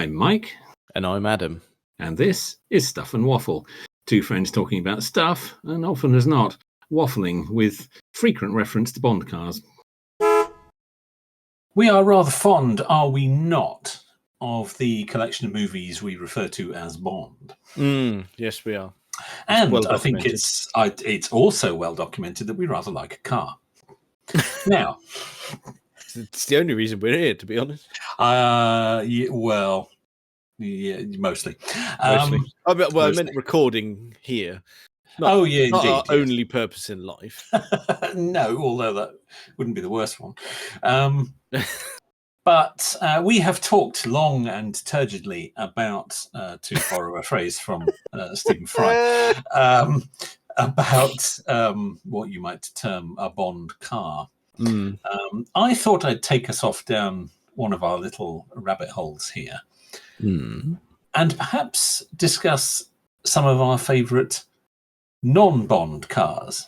I'm Mike. And I'm Adam. And this is Stuff and Waffle. Two friends talking about stuff, and often as not, waffling with frequent reference to Bond cars. We are rather fond, are we not, of the collection of movies we refer to as Bond. Yes, we are. And well, I think it's also well documented that we rather like a car. Now, it's the only reason we're here, to be honest. Yeah, mostly. I meant recording here. Not indeed. Our only purpose in life. No, although that wouldn't be the worst one. But we have talked long and turgidly about, to borrow a phrase from Stephen Fry, about what you might term a Bond car. I thought I'd take us off down one of our little rabbit holes here and perhaps discuss some of our favourite non-Bond cars.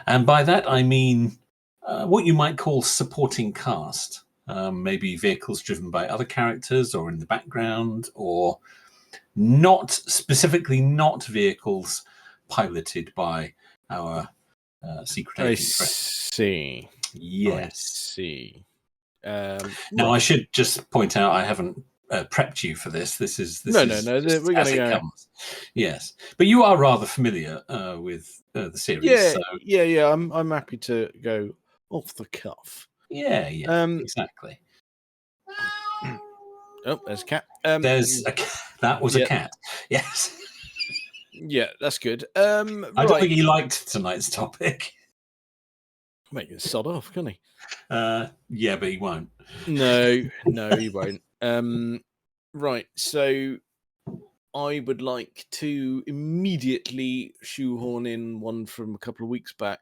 And by that I mean what you might call supporting cast. Maybe vehicles driven by other characters or in the background, or not vehicles piloted by our secret agent. I see. Yes. I see. Now, I should just point out I haven't prepped you for this. This is no. We're going to go. Comes. Yes, but you are rather familiar with the series. Yeah. I'm happy to go off the cuff. Yeah. Exactly. Oh, there's a cat. There's a cat. That was a cat. Yes. Yeah, that's good. I don't think he liked tonight's topic. Make it sod off, can he? Yeah, but he won't. No, he won't. Right, so I would like to immediately shoehorn in one from a couple of weeks back.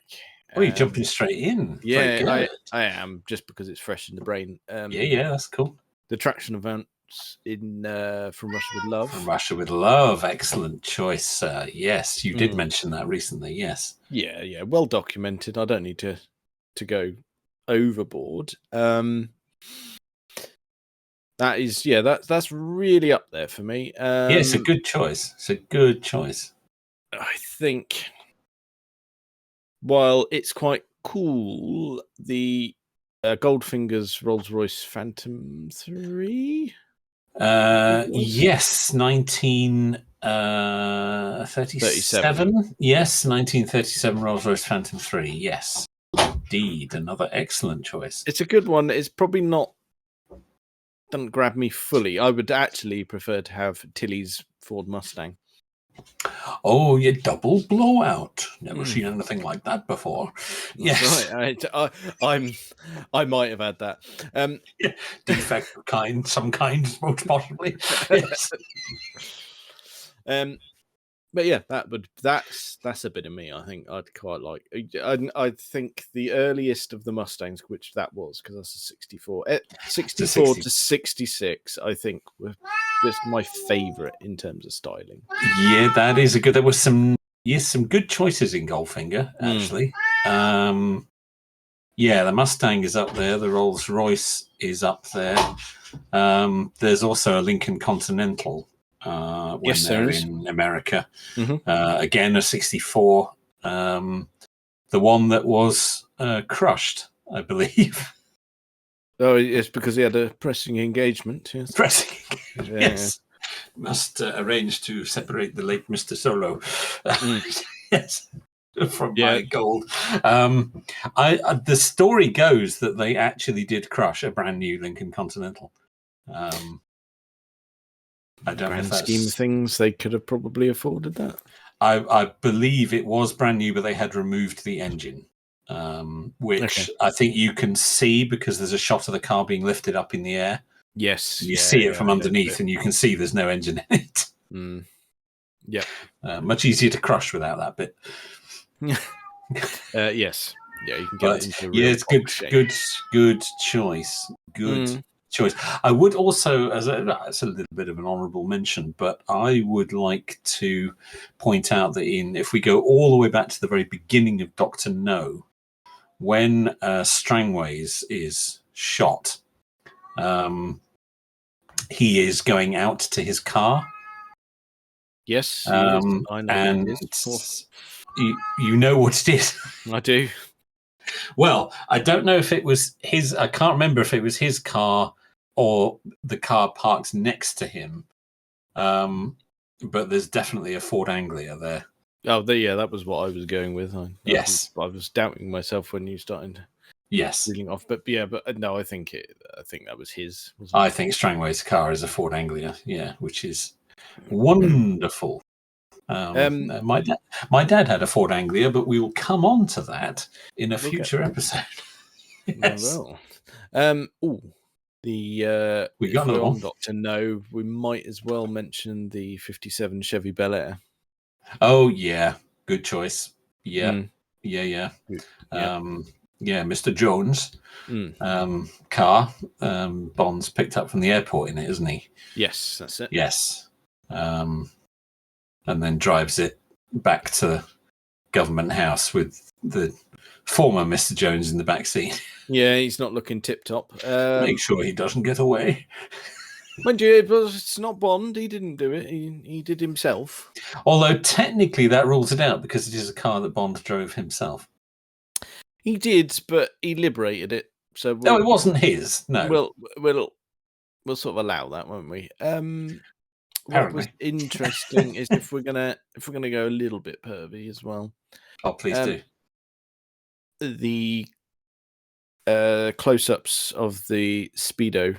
Oh, you're jumping straight in. Yeah, I am, just because it's fresh in the brain. Yeah, that's cool. The traction events in From Russia with Love. From Russia with Love, excellent choice. Yes, you did mention that recently. Yes. Yeah, well documented. I don't need to go overboard. That is, that's really up there for me. It's a good choice. I think, while it's quite cool, the Goldfinger's Rolls-Royce Phantom 3. Yes, 1937. Yes, 1937 Rolls-Royce Phantom 3. Yes, indeed, another excellent choice. It's a good one. It's probably doesn't grab me fully. I would actually prefer to have Tilly's Ford Mustang. Oh, yeah, double blowout. Never seen anything like that before. Yes, right. I might have had that. Defect kind, some kind, most possibly. Yes. But yeah, that's a bit of me. I think I'd quite like. I think the earliest of the Mustangs, which that was, because that's a 64, 64 to 66. I think was my favourite in terms of styling. Yeah, that is a good. There was some good choices in Goldfinger actually. Yeah, the Mustang is up there. The Rolls Royce is up there. There's also a Lincoln Continental. When they're in America. Again, a 64. The one that was crushed, I believe. Oh, it's because he had a pressing engagement. Yes. Pressing. Yes. Must arrange to separate the late Mr. Solo. Yes. From my gold. The story goes that they actually did crush a brand new Lincoln Continental. I don't know if that's... scheme of things, they could have probably afforded that. I believe it was brand new, but they had removed the engine, which I think you can see because there's a shot of the car being lifted up in the air. Yes. You see it from underneath, and you can see there's no engine in it. Yeah. Much easier to crush without that bit. Yes. Yeah, you can get it into a real it's good choice. Good choice. I would also, it's a little bit of an honourable mention, but I would like to point out that if we go all the way back to the very beginning of Dr. No, when Strangways is shot, he is going out to his car. Yes, he is. I know and what it is. You know what it is. I do. Well, I don't know if it was his. I can't remember if it was his car or the car parked next to him. But there's definitely a Ford Anglia there. Oh, yeah, that was what I was going with. Yes, I was doubting myself when you started. Yes, reeling off, but no, I think that was his. I think Strangway's car is a Ford Anglia. Yeah, which is wonderful. My dad had a Ford Anglia, but we will come on to that in a future episode. Yes. Well, we got another one. Dr. No, we might as well mention the '57 Chevy Bel Air. Oh yeah, good choice. Yeah, yeah. Mr. Jones' car. Bond's picked up from the airport in it, isn't he? Yes, that's it. Yes, and then drives it back to Government House with the former Mr. Jones in the back seat. Yeah, he's not looking tip-top. Make sure he doesn't get away. Mind you, it's not Bond. He didn't do it. He did himself. Although technically that rules it out because it is a car that Bond drove himself. He did, but he liberated it. So no, it wasn't his. No, we'll sort of allow that, won't we? What was interesting is if we're gonna go a little bit pervy as well. Oh, please do. The close-ups of the Speedo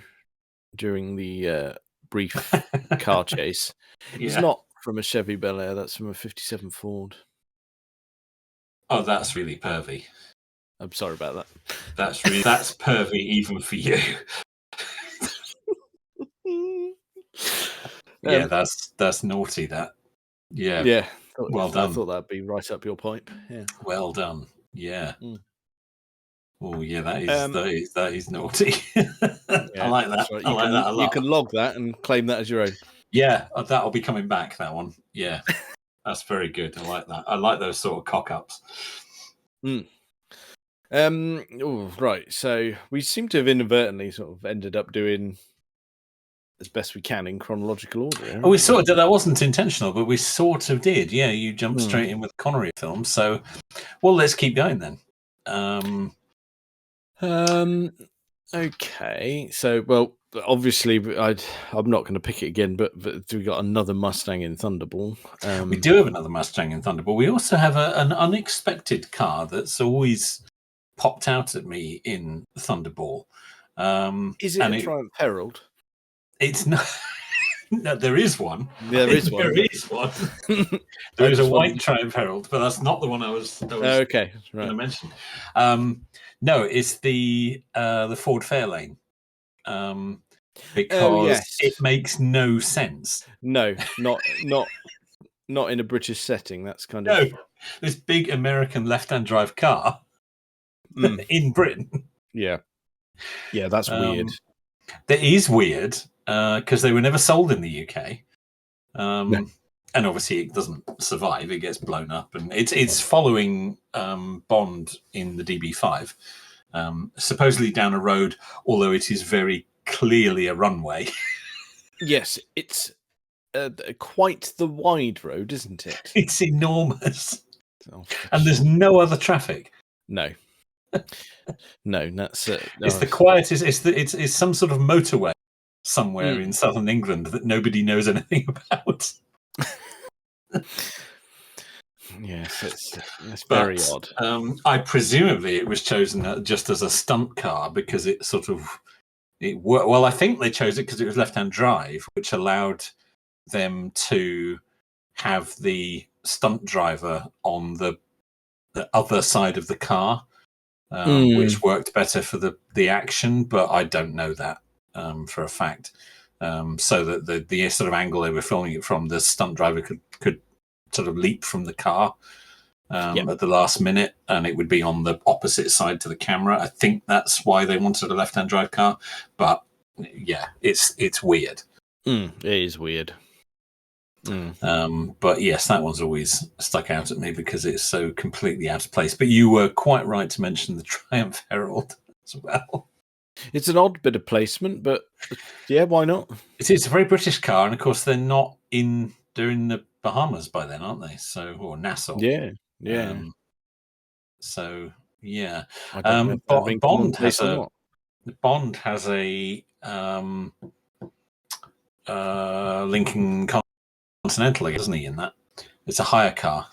during the brief car chase. It's not from a Chevy Bel Air. That's from a '57 Ford. Oh, that's really pervy. I'm sorry about that. That's pervy even for you. Yeah, that's naughty. That. Yeah. Well done. I thought that'd be right up your pipe. Yeah. Well done. Yeah. Oh yeah, that is naughty. I like that. Right. I like that a lot. You can log that and claim that as your own. Yeah, that'll be coming back. That one. Yeah, that's very good. I like that. I like those sort of cock ups. Right. So we seem to have inadvertently sort of ended up doing as best we can in chronological order. Oh, we sort of did. That wasn't intentional, but we sort of did. Yeah, you jumped straight in with Connery films. So, well, let's keep going then. Okay. So, well, obviously, I'm not going to pick it again, but we got another Mustang in Thunderball. We do have another Mustang in Thunderball. We also have an unexpected car that's always popped out at me in Thunderball. Is it a Triumph Herald? It's not. No, there is one. There is one. There is one. There is a white Triumph Herald, but that's not the one I was okay, right. going to mention. No, it's the Ford Fairlane. Because it makes no sense. No, not in a British setting. That's kind of this big American left-hand drive car in Britain. Yeah, that's weird. That is weird because they were never sold in the UK, and obviously it doesn't survive. It gets blown up, and it's following Bond in the DB5, supposedly down a road, although it is very clearly a runway. Yes, it's quite the wide road, isn't it? It's enormous, and there's no other traffic. No, that's it's the quietest. It's some sort of motorway somewhere in southern England that nobody knows anything about. Yes, it's very odd. Presumably it was chosen just as a stunt car because it sort of. Well, I think they chose it because it was left-hand drive, which allowed them to have the stunt driver on the other side of the car, which worked better for the action. But I don't know that for a fact. So that the sort of angle they were filming it from, the stunt driver could sort of leap from the car at the last minute, and it would be on the opposite side to the camera. I think that's why they wanted a left-hand drive car, but yeah, it's weird. It is weird. But yes, that one's always stuck out at me because it's so completely out of place. But you were quite right to mention the Triumph Herald as well. It's an odd bit of placement, but yeah, why not? It's a very British car, and of course they're not in. They're in the Bahamas by then, aren't they? So, or Nassau. Yeah. So yeah, I don't know if that had been Bond commonplace has or a not. Bond has a Lincoln Continental, doesn't he? In that, it's a hire car.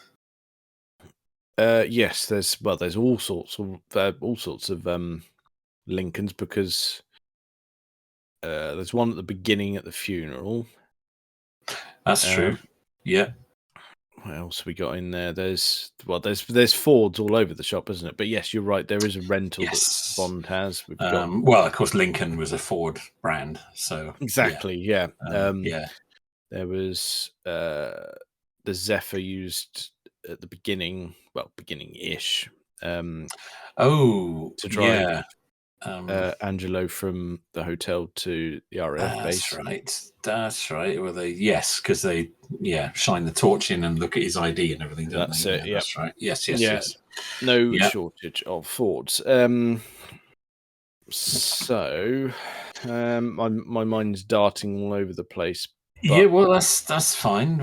Yes, there's all sorts of Lincolns, because there's one at the beginning at the funeral. That's true. Yeah. What else we got in there? There's Fords all over the shop, isn't it? But yes, you're right. There is a rental that Bond has. We've got well, of course, Lincoln was a Ford brand, so exactly. Yeah. Yeah. There was the Zephyr used at the beginning, beginning-ish. To drive Angelo from the hotel to the RAF base. That's right. Well, because they shine the torch in and look at his ID and everything. That's it. Yeah, that's right. Yes. No shortage of Fords. So, my mind's darting all over the place. Yeah, well, that's fine.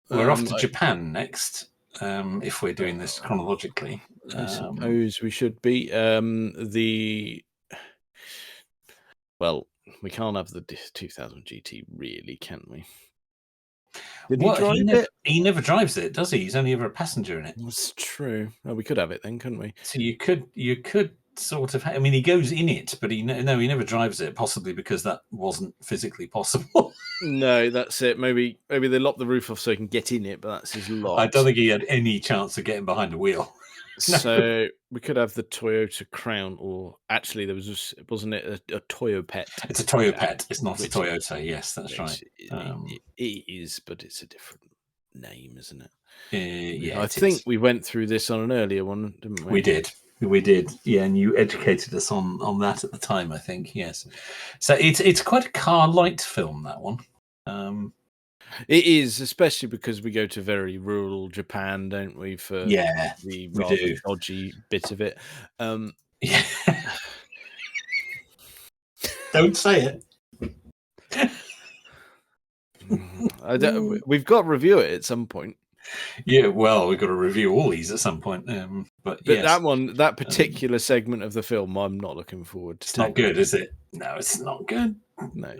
We're off to Japan next. If we're doing this chronologically, I suppose we should be. We can't have the 2000 GT, really, can we? He never drives it, does he? He's only ever a passenger in it. That's true. Well, we could have it then, couldn't we? So you could sort of. I mean, he goes in it, but he never drives it. Possibly because that wasn't physically possible. No, that's it. Maybe they lock the roof off so he can get in it, but that's his lot. I don't think he had any chance of getting behind the wheel. So we could have the Toyota Crown, or actually there was wasn't it a Toyopet? It's a Toyopet. It's not a Toyota. Yes, that's right. It is, but it's a different name, isn't it? Yeah, I think we went through this on an earlier one, didn't we? We did. Yeah, and you educated us on that at the time, I think. Yes. So it's quite a car light film, that one. It is, especially because we go to very rural Japan, don't we? For the rather dodgy bit of it. Yeah. Don't say it. We've got to review it at some point. Yeah, well, we've got to review all these at some point. But yes. that particular segment of the film, I'm not looking forward to. It's not good, is it? No, it's not good. No.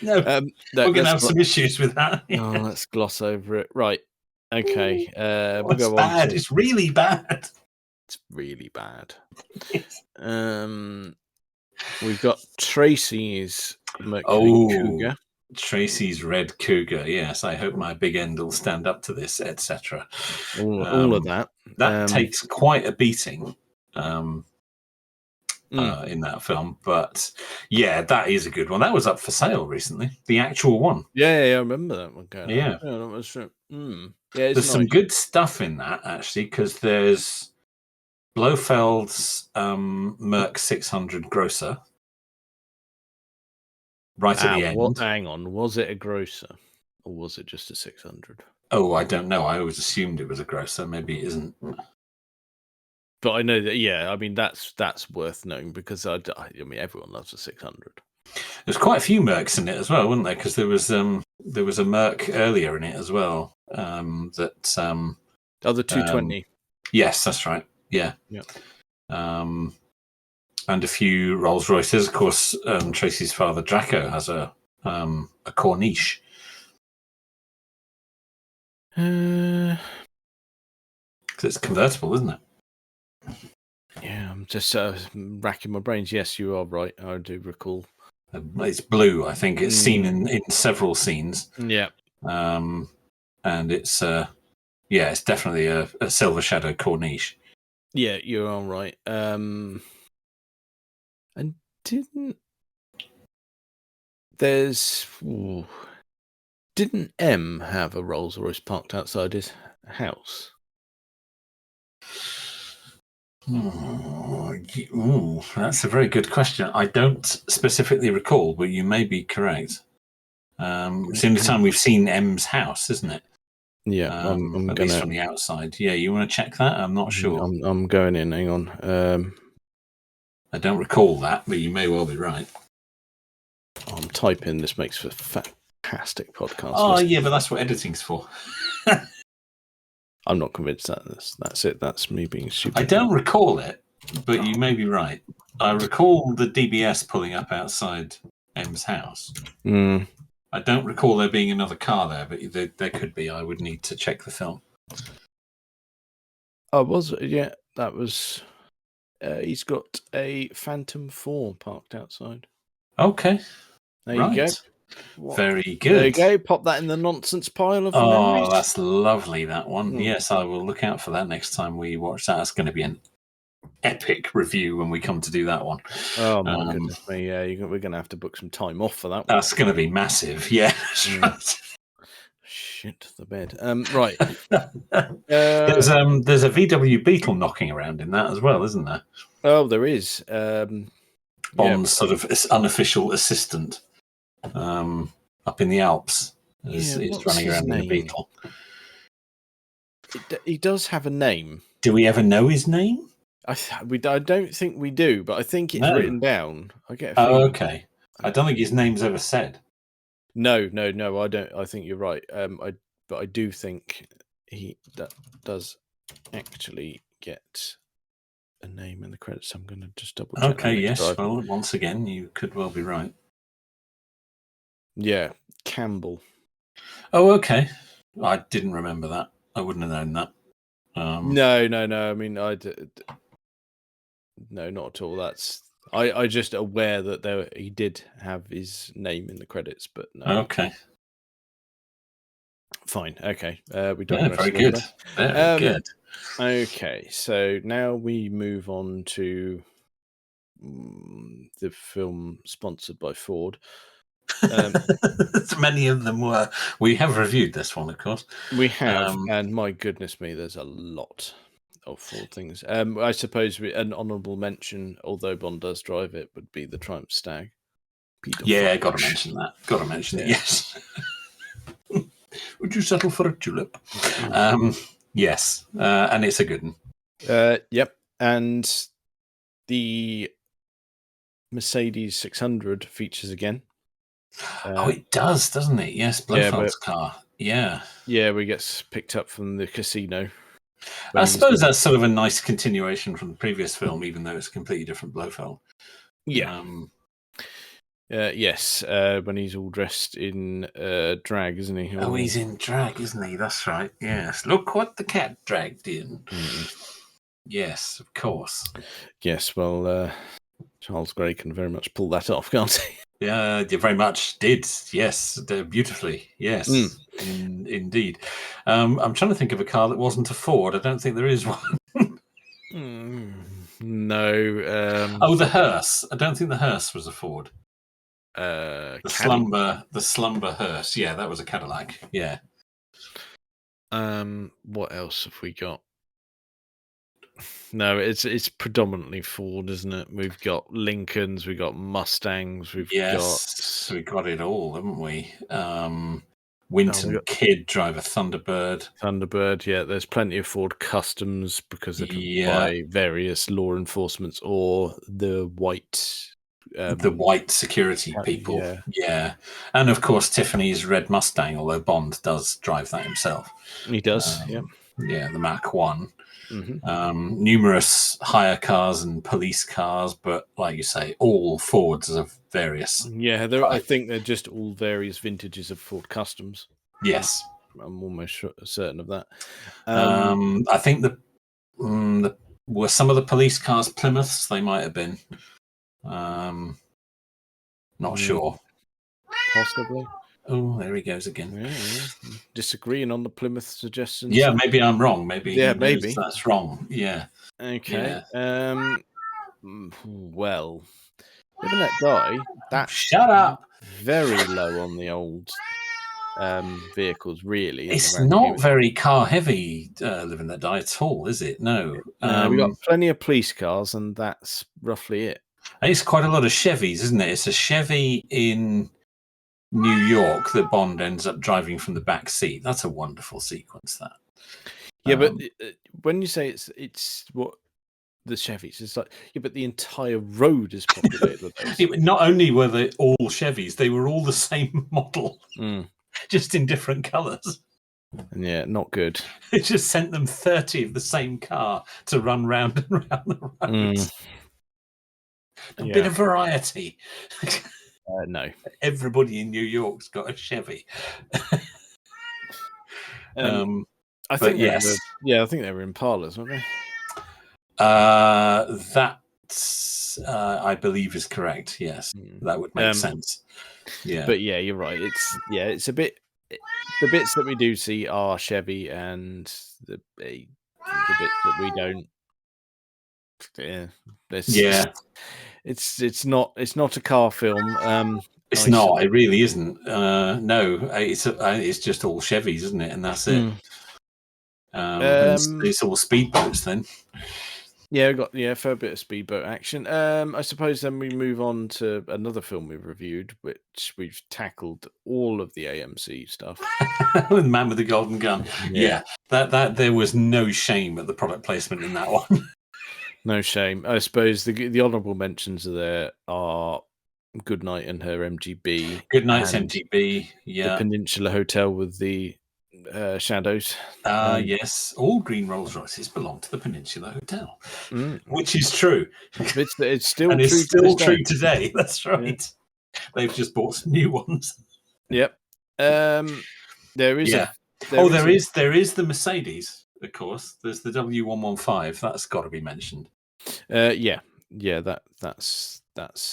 No, we're going to have some issues with that. Oh, let's gloss over it. Right. Okay. We'll go bad. It's really bad. It's really bad. We've got Tracy's Mercury Cougar. Tracy's Red Cougar. Yes, I hope my big end will stand up to this, etc. All of that. That takes quite a beating. In that film, but yeah, that is a good one. That was up for sale recently, the actual one. Yeah, I remember that one. Yeah, that was true. Yeah, there's some good stuff in that actually, because there's Blofeld's Merc 600 Grosser right at the end. Hang on, was it a Grosser or was it just a 600? Oh, I don't know. I always assumed it was a Grosser. Maybe it isn't. But I know that, yeah, I mean, that's worth knowing, because I mean, everyone loves a 600. There's quite a few Mercs in it as well, wasn't there? Because there was a Merc earlier in it as well. The 220. Yes, that's right. Yeah. And a few Rolls Royces. Of course, Tracy's father Draco has a Corniche. Because it's convertible, isn't it? Yeah, I'm just racking my brains. Yes, you are right. I do recall. It's blue. I think it's seen in several scenes. Yeah. And it's it's definitely a Silver Shadow Corniche. Yeah, you're all right. And didn't M have a Rolls Royce parked outside his house? Ooh, that's a very good question. I don't specifically recall, but you may be correct. It's the only time we've seen M's house, isn't it? Yeah, at least from the outside. Yeah, you want to check that? I'm not sure. I'm going in. Hang on. I don't recall that, but you may well be right. I'm typing. This makes for fantastic podcast. Oh, yeah, but that's what editing's for. I'm not convinced that's it. That's me being stupid. I don't recall it, but you may be right. I recall the DBS pulling up outside M's house. I don't recall there being another car there, but there could be. I would need to check the film. Oh, that was... he's got a Phantom 4 parked outside. Okay. There you go. Very good. There you go. Pop that in the nonsense pile of memories. Oh, that's lovely, that one. Yes, I will look out for that next time we watch that. It's going to be an epic review when we come to do that one. Oh, my goodness me. Yeah, we're going to have to book some time off for that one. That's going to be massive. Yeah. Shit the bed. Right. There's a VW Beetle knocking around in that as well, isn't there? Oh, there is. Bond's sort of unofficial assistant up in the Alps is running around in a Beetle. He does have a name. Do we ever know his name? I don't think we do, but I think it's written down. I get a feeling. Oh, okay. I don't think his name's ever said. No, I don't. I think you're right. But I do think he does actually get a name in the credits. I'm going to just double check. Okay, yes. Well, once again, you could well be right. Yeah, Campbell. Oh, okay. I didn't remember that. I wouldn't have known that. No. I mean, no, not at all. I just aware that he did have his name in the credits, but no. Okay. Fine. Okay. We don't. Very good. Very good. Okay. So now we move on to the film sponsored by Ford. Many of them were. We have reviewed this one, of course. We have, and my goodness me, there's a lot of Ford things. I suppose an honourable mention, although Bond does drive it, would be the Triumph Stag. Yeah, got to mention that. Got to mention it. Yes. Would you settle for a tulip? Yes, and it's a good one. Yep, and the Mercedes 600 features again. It does, doesn't it? Yes, Blofeld's car. Yeah. Yeah, where he gets picked up from the casino. I suppose that's sort of a nice continuation from the previous film, even though it's a completely different Blofeld. Yeah. Yes, when he's all dressed in drag, isn't he? Oh, he's in drag, isn't he? That's right. Yes. Look what the cat dragged in. Yes, of course. Yes, well, Charles Gray can very much pull that off, can't he? Yeah, you very much did. Yes, beautifully. Yes, indeed. I'm trying to think of a car that wasn't a Ford. I don't think there is one. No. The hearse. I don't think the hearse was a Ford. The slumber hearse. Yeah, that was a Cadillac. Yeah. What else have we got? No, it's predominantly Ford, isn't it? We've got Lincolns, we've got Mustangs, we've got it all, haven't we? Winton Kid drive a Thunderbird. Thunderbird, yeah. There's plenty of Ford Customs because they're by various law enforcements or the white security people. Yeah. And of course Tiffany's red Mustang, although Bond does drive that himself. He does, Yeah, the Mach 1. Numerous hire cars and police cars, but like you say, all Fords of various. Yeah, I think they're just all various vintages of Ford Customs. Yes, I'm almost certain of that. I think were some of the police cars Plymouths. They might have been. Not sure. Possibly. Oh, there he goes again. Yeah. Disagreeing on the Plymouth suggestions. Yeah, maybe I'm wrong. Maybe maybe that's wrong. Yeah. Okay. Yeah. Well, Live and Let Die. That's shut up. Very low on the old vehicles. Really, it's not very car heavy. Live and Let Die at all, is it? No. We got plenty of police cars, and that's roughly it. It's quite a lot of Chevys, isn't it? It's a Chevy in New York that Bond ends up driving from the back seat. That's a wonderful sequence. That. Yeah, but when you say it's what Chevys. It's like, yeah, but the entire road is populated with those. Not only were they all Chevys, they were all the same model, just in different colours. Yeah, not good. They just sent them 30 of the same car to run round and round the roads. A bit of variety. No. Everybody in New York's got a Chevy. I think yes. I think they were Impalas, weren't they? That I believe is correct. Yes, that would make sense. Yeah, but yeah, you're right. It's a bit. The bits that we do see are Chevy, and the bits that we don't. It's not a car film. It's not. It really isn't. No, it's just all Chevys, isn't it? And that's it. It's all speedboats then. Yeah, got a fair bit of speedboat action. I suppose then we move on to another film we've reviewed, which we've tackled all of the AMC stuff. The Man with the Golden Gun. Yeah, that there was no shame at the product placement in that one. No shame. I suppose the honourable mentions there are Goodnight and her MGB. Goodnight's MGB. Yeah, the Peninsula Hotel with the shadows. Yes, all green Rolls Royces belong to the Peninsula Hotel, which is true. It's still and true. It's still true today. That's right. Yeah. They've just bought some new ones. Yep. There is. Yeah. There is the Mercedes. Of course, there's the W115. That's got to be mentioned. Yeah. That's.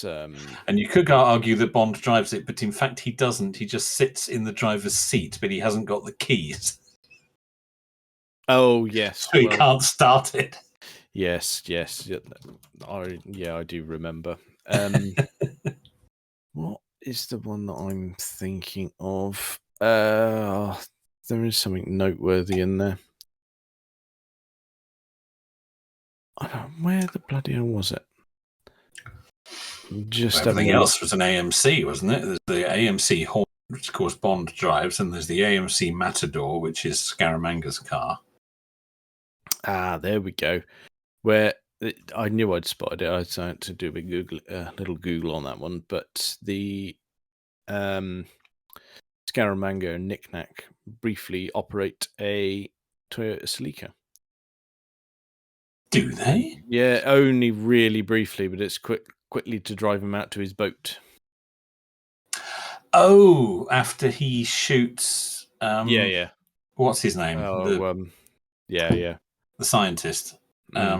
And you could argue that Bond drives it, but in fact he doesn't. He just sits in the driver's seat, but he hasn't got the keys. Oh yes, so he can't start it. Yes. I do remember. What is the one that I'm thinking of? There is something noteworthy in there. Where the bloody hell was it? Everything else was an AMC, wasn't it? There's the AMC Hornet, which of course Bond drives, and there's the AMC Matador, which is Scaramanga's car. There we go. Where I knew I'd spotted it. I had to do a little Google on that one, but the Scaramanga and Knick-Knack briefly operate a Toyota Celica. Do they? Yeah, only really briefly, but it's quickly to drive him out to his boat. Oh, after he shoots. Yeah. What's his name? Yeah. The scientist. I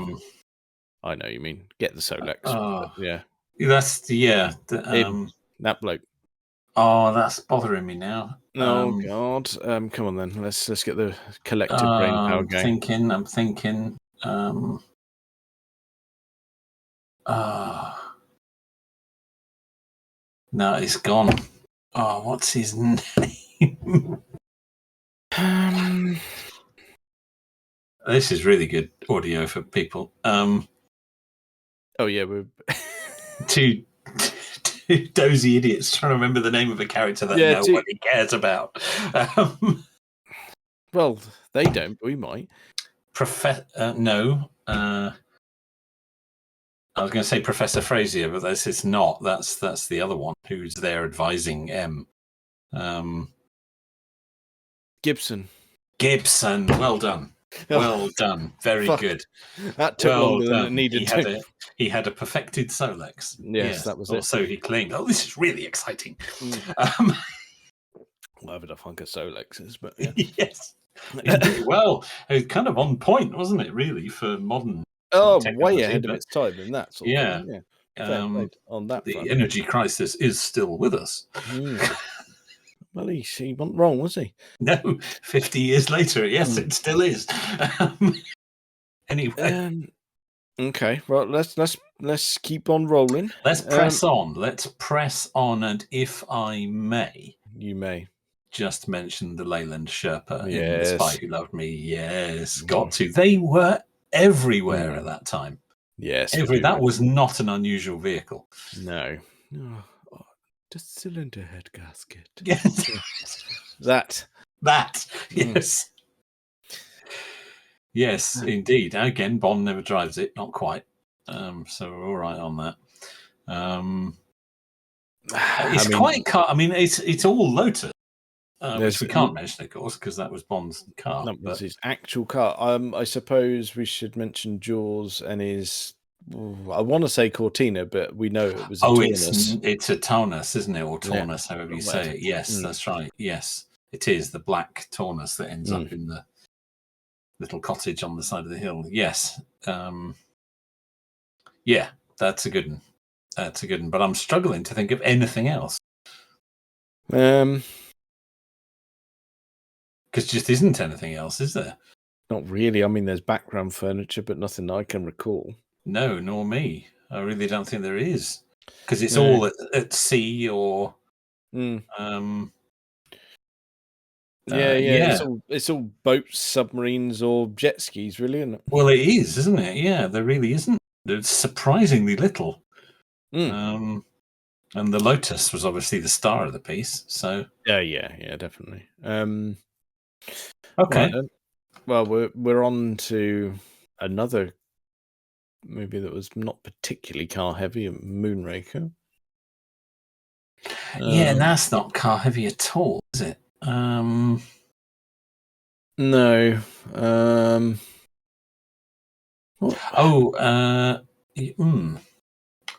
know you mean. Get the Solex. Yeah. That's that bloke. Oh, that's bothering me now. Oh God! Come on then. Let's get the collective brain power going. I'm thinking. No, it's gone. Oh, what's his name? This is really good audio for people. Oh yeah, we're two dozy idiots trying to remember the name of a character that nobody cares about. Well, they don't, but we might. No. I was going to say Professor Frazier, but it's not. That's the other one who's there advising M. Gibson. Well done. Well done. Very good. That took longer than it needed to. He had a perfected Solex. Yes, that was it. So he claimed. Oh, this is really exciting. Whatever the funk of Solexes, but yeah. Yes. Well, it was kind of on point, wasn't it? Really, for modern. Way ahead of its time in that sort of thing. Yeah. On that the front. Energy crisis is still with us. Well, he wasn't wrong, was he? No, 50 years later, yes, it still is. Anyway, okay. Well, let's keep on rolling. Let's press on. Let's press on, and if I may, you may just mention the Leyland Sherpa in The Spy Who Loved Me. Yes, got to. They were everywhere at that time. Yes, that was not an unusual vehicle. No. The cylinder head gasket. Yes. that. Yes. Yes, indeed. Again, Bond never drives it, not quite. So we're all right on that. It's quite car. I mean, it's all Lotus, which we can't mention, of course, because that was Bond's car. That was his actual car. I suppose we should mention Jaws and his. I want to say Cortina, but we know it was a Taunus. It's a Taunus, isn't it, or Taunus, however you say it. Yes, that's right. Yes, it is the black Taunus that ends up in the little cottage on the side of the hill. Yes, yeah, that's a good one. That's a good one. But I'm struggling to think of anything else. Because just isn't anything else, is there? Not really. I mean, there's background furniture, but nothing I can recall. No, nor me. I really don't think there is. Because it's all at sea or... It's all boats, submarines, or jet skis, really, isn't it? Well, it is, isn't it? Yeah, there really isn't. There's surprisingly little. And the Lotus was obviously the star of the piece. So yeah, definitely. Okay. Right, well, we're on to another movie that was not particularly car heavy, Moonraker. Yeah, and that's not car heavy at all, is it? No.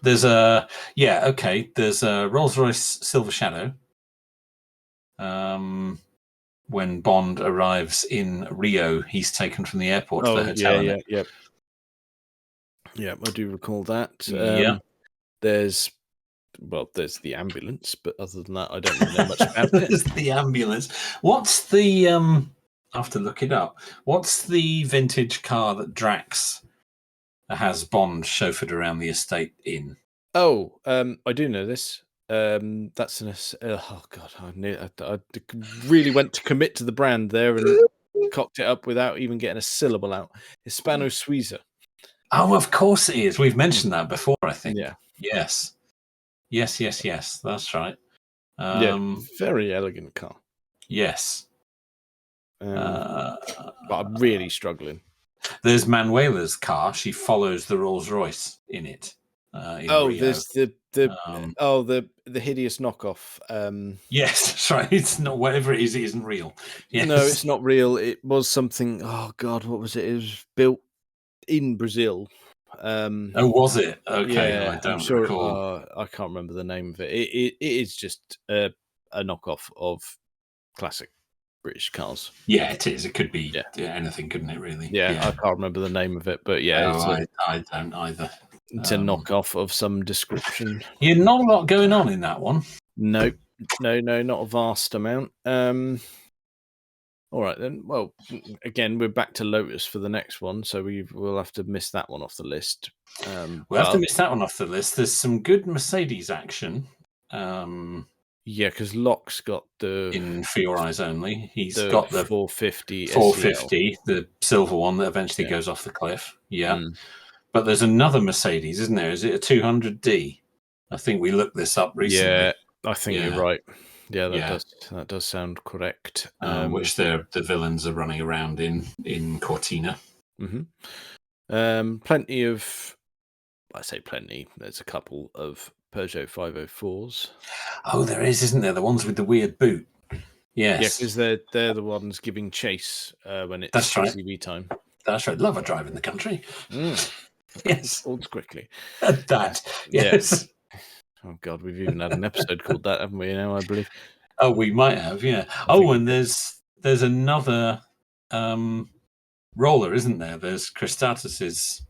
There's a There's a Rolls-Royce Silver Shadow. When Bond arrives in Rio, he's taken from the airport to the hotel. Yeah, I do recall that. There's the ambulance, but other than that, I don't really know much about it. There's the ambulance. What's the I have to look it up. What's the vintage car that Drax has Bond chauffeured around the estate in? Oh, I do know this. That's oh god, I really went to commit to the brand there and cocked it up without even getting a syllable out. Hispano Suiza. Oh, of course it is. We've mentioned that before, I think. Yeah. Yes. That's right. Very elegant car. Yes. But I'm really struggling. There's Manuela's car. She follows the Rolls Royce in it. Rio. There's the hideous knockoff. Yes, that's right. It's not, whatever it is, it isn't real. Yes. No, it's not real. It was something. Oh God, what was it? It was built in Brazil. Was it? Okay, yeah, I don't recall. I can't remember the name of it. It is just a knockoff of classic British cars. Yeah, it is. It could be anything, couldn't it? Really? Yeah, I can't remember the name of it, but yeah, I don't either. It's a knockoff of some description. Yeah, not a lot going on in that one. No, not a vast amount. All right then. Well, again, we're back to Lotus for the next one, so we'll have to miss that one off the list. We'll have to miss that one off the list. There's some good Mercedes action. Yeah, because Locke's got in For Your Eyes Only. He's got the 450, 450, the silver one that eventually goes off the cliff. Yeah. But there's another Mercedes, isn't there? Is it a 200D? I think we looked this up recently. Yeah, I think you're right. Yeah, that does sound correct. Which the villains are running around in Cortina. Plenty of, I say plenty. There's a couple of Peugeot 504s. Oh, there is, isn't there? The ones with the weird boot. Yes. Yeah, because they're the ones giving chase when it's CCV time. That's right. Love a drive in the country. Yes. Olds quickly. That. Yes. Oh God, we've even had an episode called that, haven't we? Now I believe. Oh, we might have. Yeah. And there's another roller, isn't there? There's Christatus's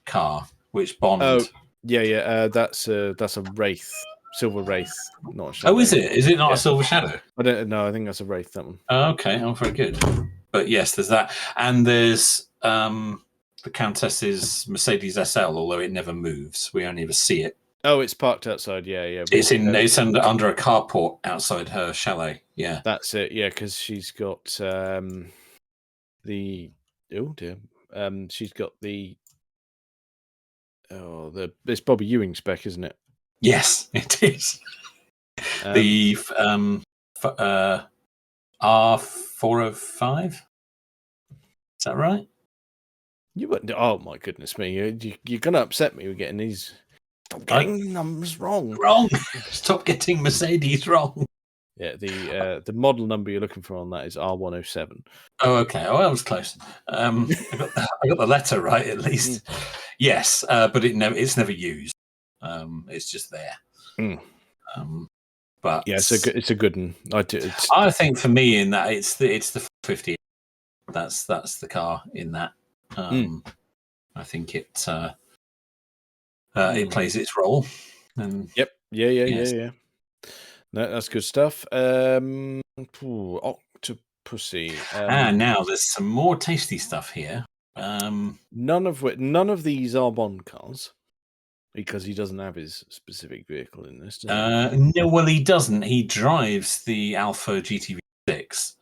car, which Bond. Oh, yeah. That's a Wraith, Silver Wraith, not a Shadow. Oh, is it? Is it not a Silver Shadow? I don't know. I think that's a Wraith. That one. Oh, okay. Oh, very good. But yes, there's that, and there's the Countess's Mercedes SL, although it never moves. We only ever see it. Oh, it's parked outside. Yeah. It's under a carport outside her chalet. Yeah, that's it. Yeah, because she's got she's got it's Bobby Ewing spec, isn't it? Yes, it is. The R405. Is that right? You wouldn't. Oh my goodness me! You're going to upset me with getting these. Stop getting numbers wrong. Wrong. Stop getting Mercedes wrong. Yeah, the model number you're looking for on that is R107. Oh, okay. Oh, I was close. I got the letter right at least. Yes, but it's never used. It's just there. But yeah, it's a good one. I think for me in that it's the 50. That's the car in that. I think it plays its role. And yep. Yeah. No, that's good stuff. Octopussy. Now there's some more tasty stuff here. None of these are Bond cars because he doesn't have his specific vehicle in this. Does he? No, well, he doesn't. He drives the Alpha GTV6.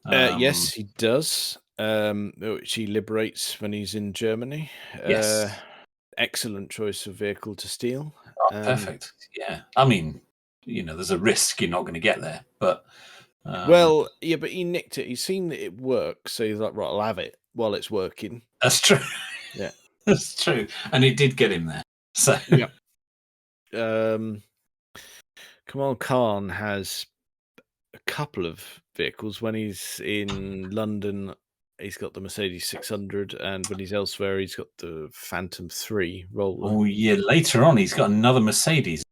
Yes, he does. Which he liberates when he's in Germany. Yes. Excellent choice of vehicle to steal. Oh, perfect. Yeah. I mean, there's a risk you're not going to get there, but. Well, yeah, but he nicked it. He's seen that it works, so he's like, right, I'll have it while it's working. That's true. Yeah. That's true. And it did get him there. So. Yeah. Kamal Khan has a couple of vehicles. When he's in London, he's got the Mercedes 600, and when he's elsewhere, he's got the Phantom 3 roller. Oh, yeah. Later on, he's got another Mercedes.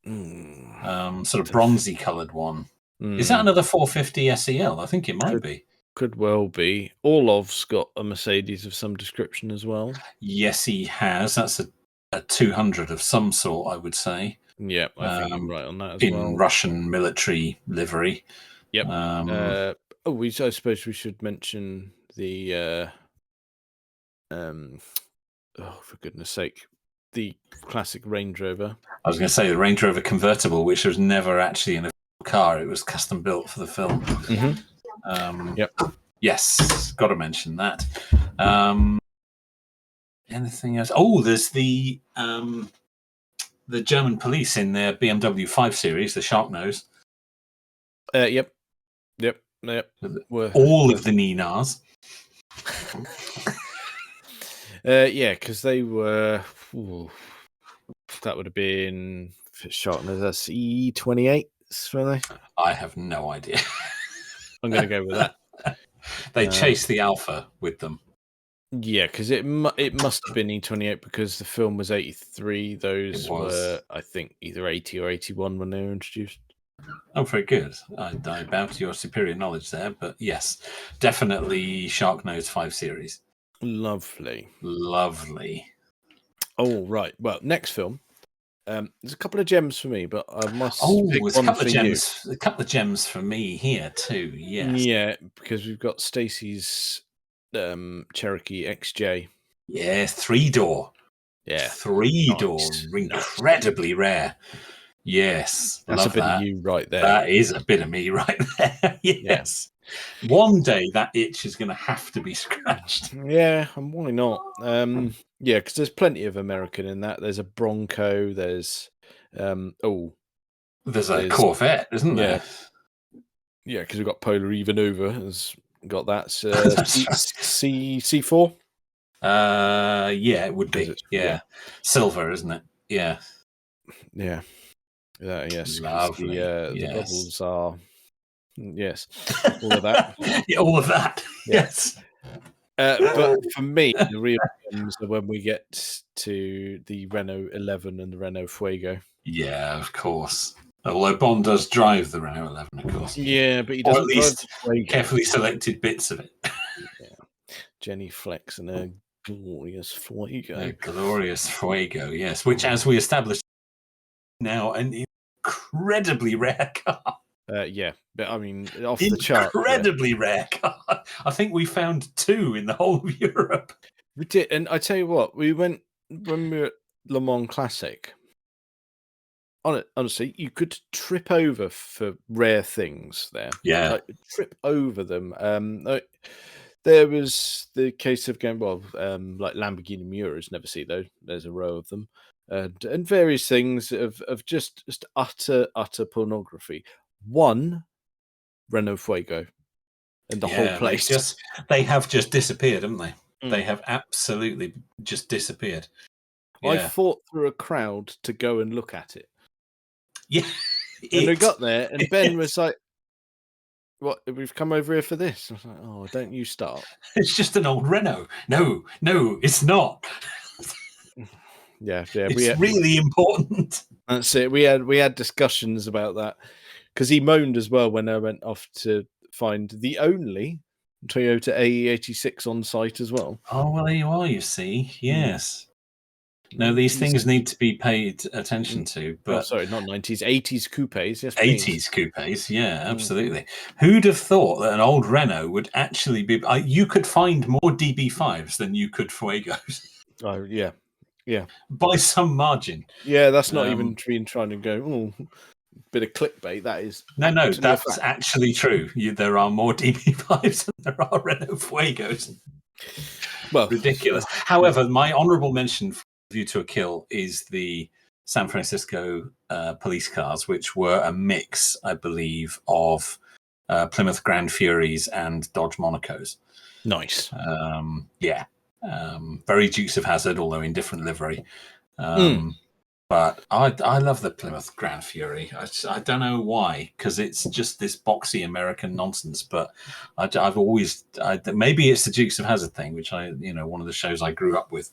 Sort of bronzy coloured one. Is that another 450 SEL? I think it might be. Could well be. Orlov's got a Mercedes of some description as well. Yes, he has. That's a 200 of some sort, I would say. Yeah, I think you're right on that as well. In Russian military livery. Yep. I suppose we should mention the for goodness sake, the classic Range Rover. I was going to say the Range Rover convertible, which was never actually in a car. It was custom built for the film. Yep. Yes, got to mention that. Anything else? Oh, there's the German police in their BMW 5 Series, the Sharknose. Yep. All of the Ninars. Yeah, because they were. That would have been Sharknose. That's E28, were they? I have no idea. I'm going to go with that. They chased the Alpha with them. Yeah, because it must have been E28 because the film was 83. Those were, I think, either 80 or 81 when they were introduced. Oh, very good. I bow to your superior knowledge there, but yes, definitely Sharknose 5 Series. Lovely. Oh, right. Well, next film. There's a couple of gems for me, but I must pick one for you. A couple of gems for me here too. Yes. Yeah, because we've got Stacey's Cherokee XJ. Yeah, 3-door. Yeah, 3-door, incredibly rare. Yes, that's a bit of you right there. That is a bit of me right there. Yes. Yeah. One day that itch is going to have to be scratched. Yeah, and why not? Yeah, because there's plenty of American in that. There's a Bronco. There's there's a Corvette, isn't there? Yeah, because we've got Polar Ivanova has got that C4. Yeah, it would be. Yeah, silver, isn't it? Yeah. Yes. Lovely. The bubbles are. Yes, all of that. Yeah, all of that. Yes. But for me, the real gems are when we get to the Renault 11 and the Renault Fuego. Yeah, of course. Although Bond does drive the Renault 11, of course. Yeah, but he doesn't. Or at least carefully selected bits of it. Yeah. Jenny Flex and a glorious Fuego. A glorious Fuego, yes. Which, as we established, now an incredibly rare car. Yeah, but I mean, off the chart. Incredibly rare car. I think we found 2 in the whole of Europe. We did, and I tell you what, we went when we were at Le Mans Classic. Honestly, you could trip over for rare things there. Yeah, trip over them. There was the case of going like Lamborghini Miuras. Never see those. There's a row of them, and various things of just utter pornography. One Renault Fuego, and the whole place. They have just disappeared, haven't they? They have absolutely just disappeared. I fought through a crowd to go and look at it. Yeah. And we got there, and Ben was like, "What? We've come over here for this?" I was like, "Oh, don't you start." It's just an old Renault. No, it's not. Yeah. It's really important. That's it. We had discussions about that because he moaned as well when I went off to find the only Toyota AE86 on site as well. Oh, well, there you are, you see. Yes. No, these things need to be paid attention to. But sorry, not 90s, 80s coupes. Yes, 80s coupes. Yeah, absolutely. Who'd have thought that an old Renault would actually be... you could find more DB5s than you could Fuegos. Oh, yeah. Yeah. By some margin. Yeah, that's not even trying to go, bit of clickbait. That is... No, that's actually true. There are more DB5s than there are Renault Fuegos. Well, ridiculous. However, my honourable mention for View to a Kill is the San Francisco police cars, which were a mix, I believe, of Plymouth Grand Furies and Dodge Monacos. Nice. Yeah. Very Dukes of Hazzard, although in different livery. But I love the Plymouth Grand Fury. I don't know why, because it's just this boxy American nonsense. But I've always maybe it's the Dukes of Hazzard thing, which one of the shows I grew up with.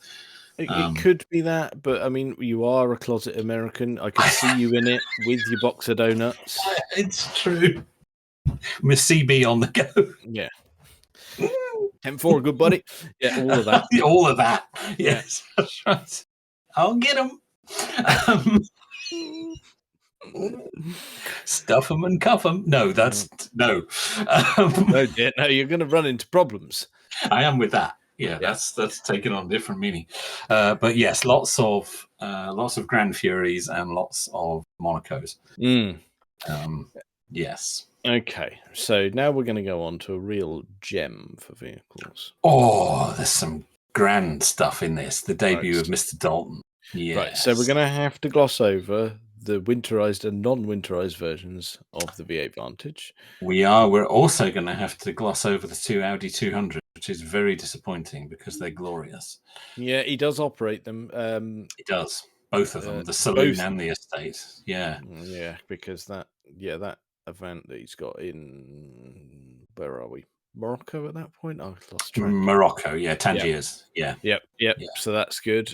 It could be that, but I mean, you are a closet American. I can see you in it with your box of donuts. It's true. Miss CB on the go. Yeah. 10-4, good buddy. Yeah, all of that. All of that. Yes, that's right. I'll get them. Stuff them and cuff them. No, that's no. No, you're going to run into problems. I am with that. Yeah, that's taken on a different meaning. But yes, lots of Grand Furies and lots of Monacos. Yes. Okay, so now we're going to go on to a real gem for vehicles. Oh, there's some grand stuff in this. The debut of Mr. Dalton. Yes. Right, so we're going to have to gloss over the winterized and non-winterized versions of the V8 Vantage. We are. We're also going to have to gloss over the two Audi 200, which is very disappointing because they're glorious. Yeah, he does operate them. He does. Both of them, the saloon and the estate. Yeah. Yeah, because that event that he's got in, where are we? Morocco at that point? I lost track. Morocco, yeah, Tangiers. Yeah. Yep. So that's good.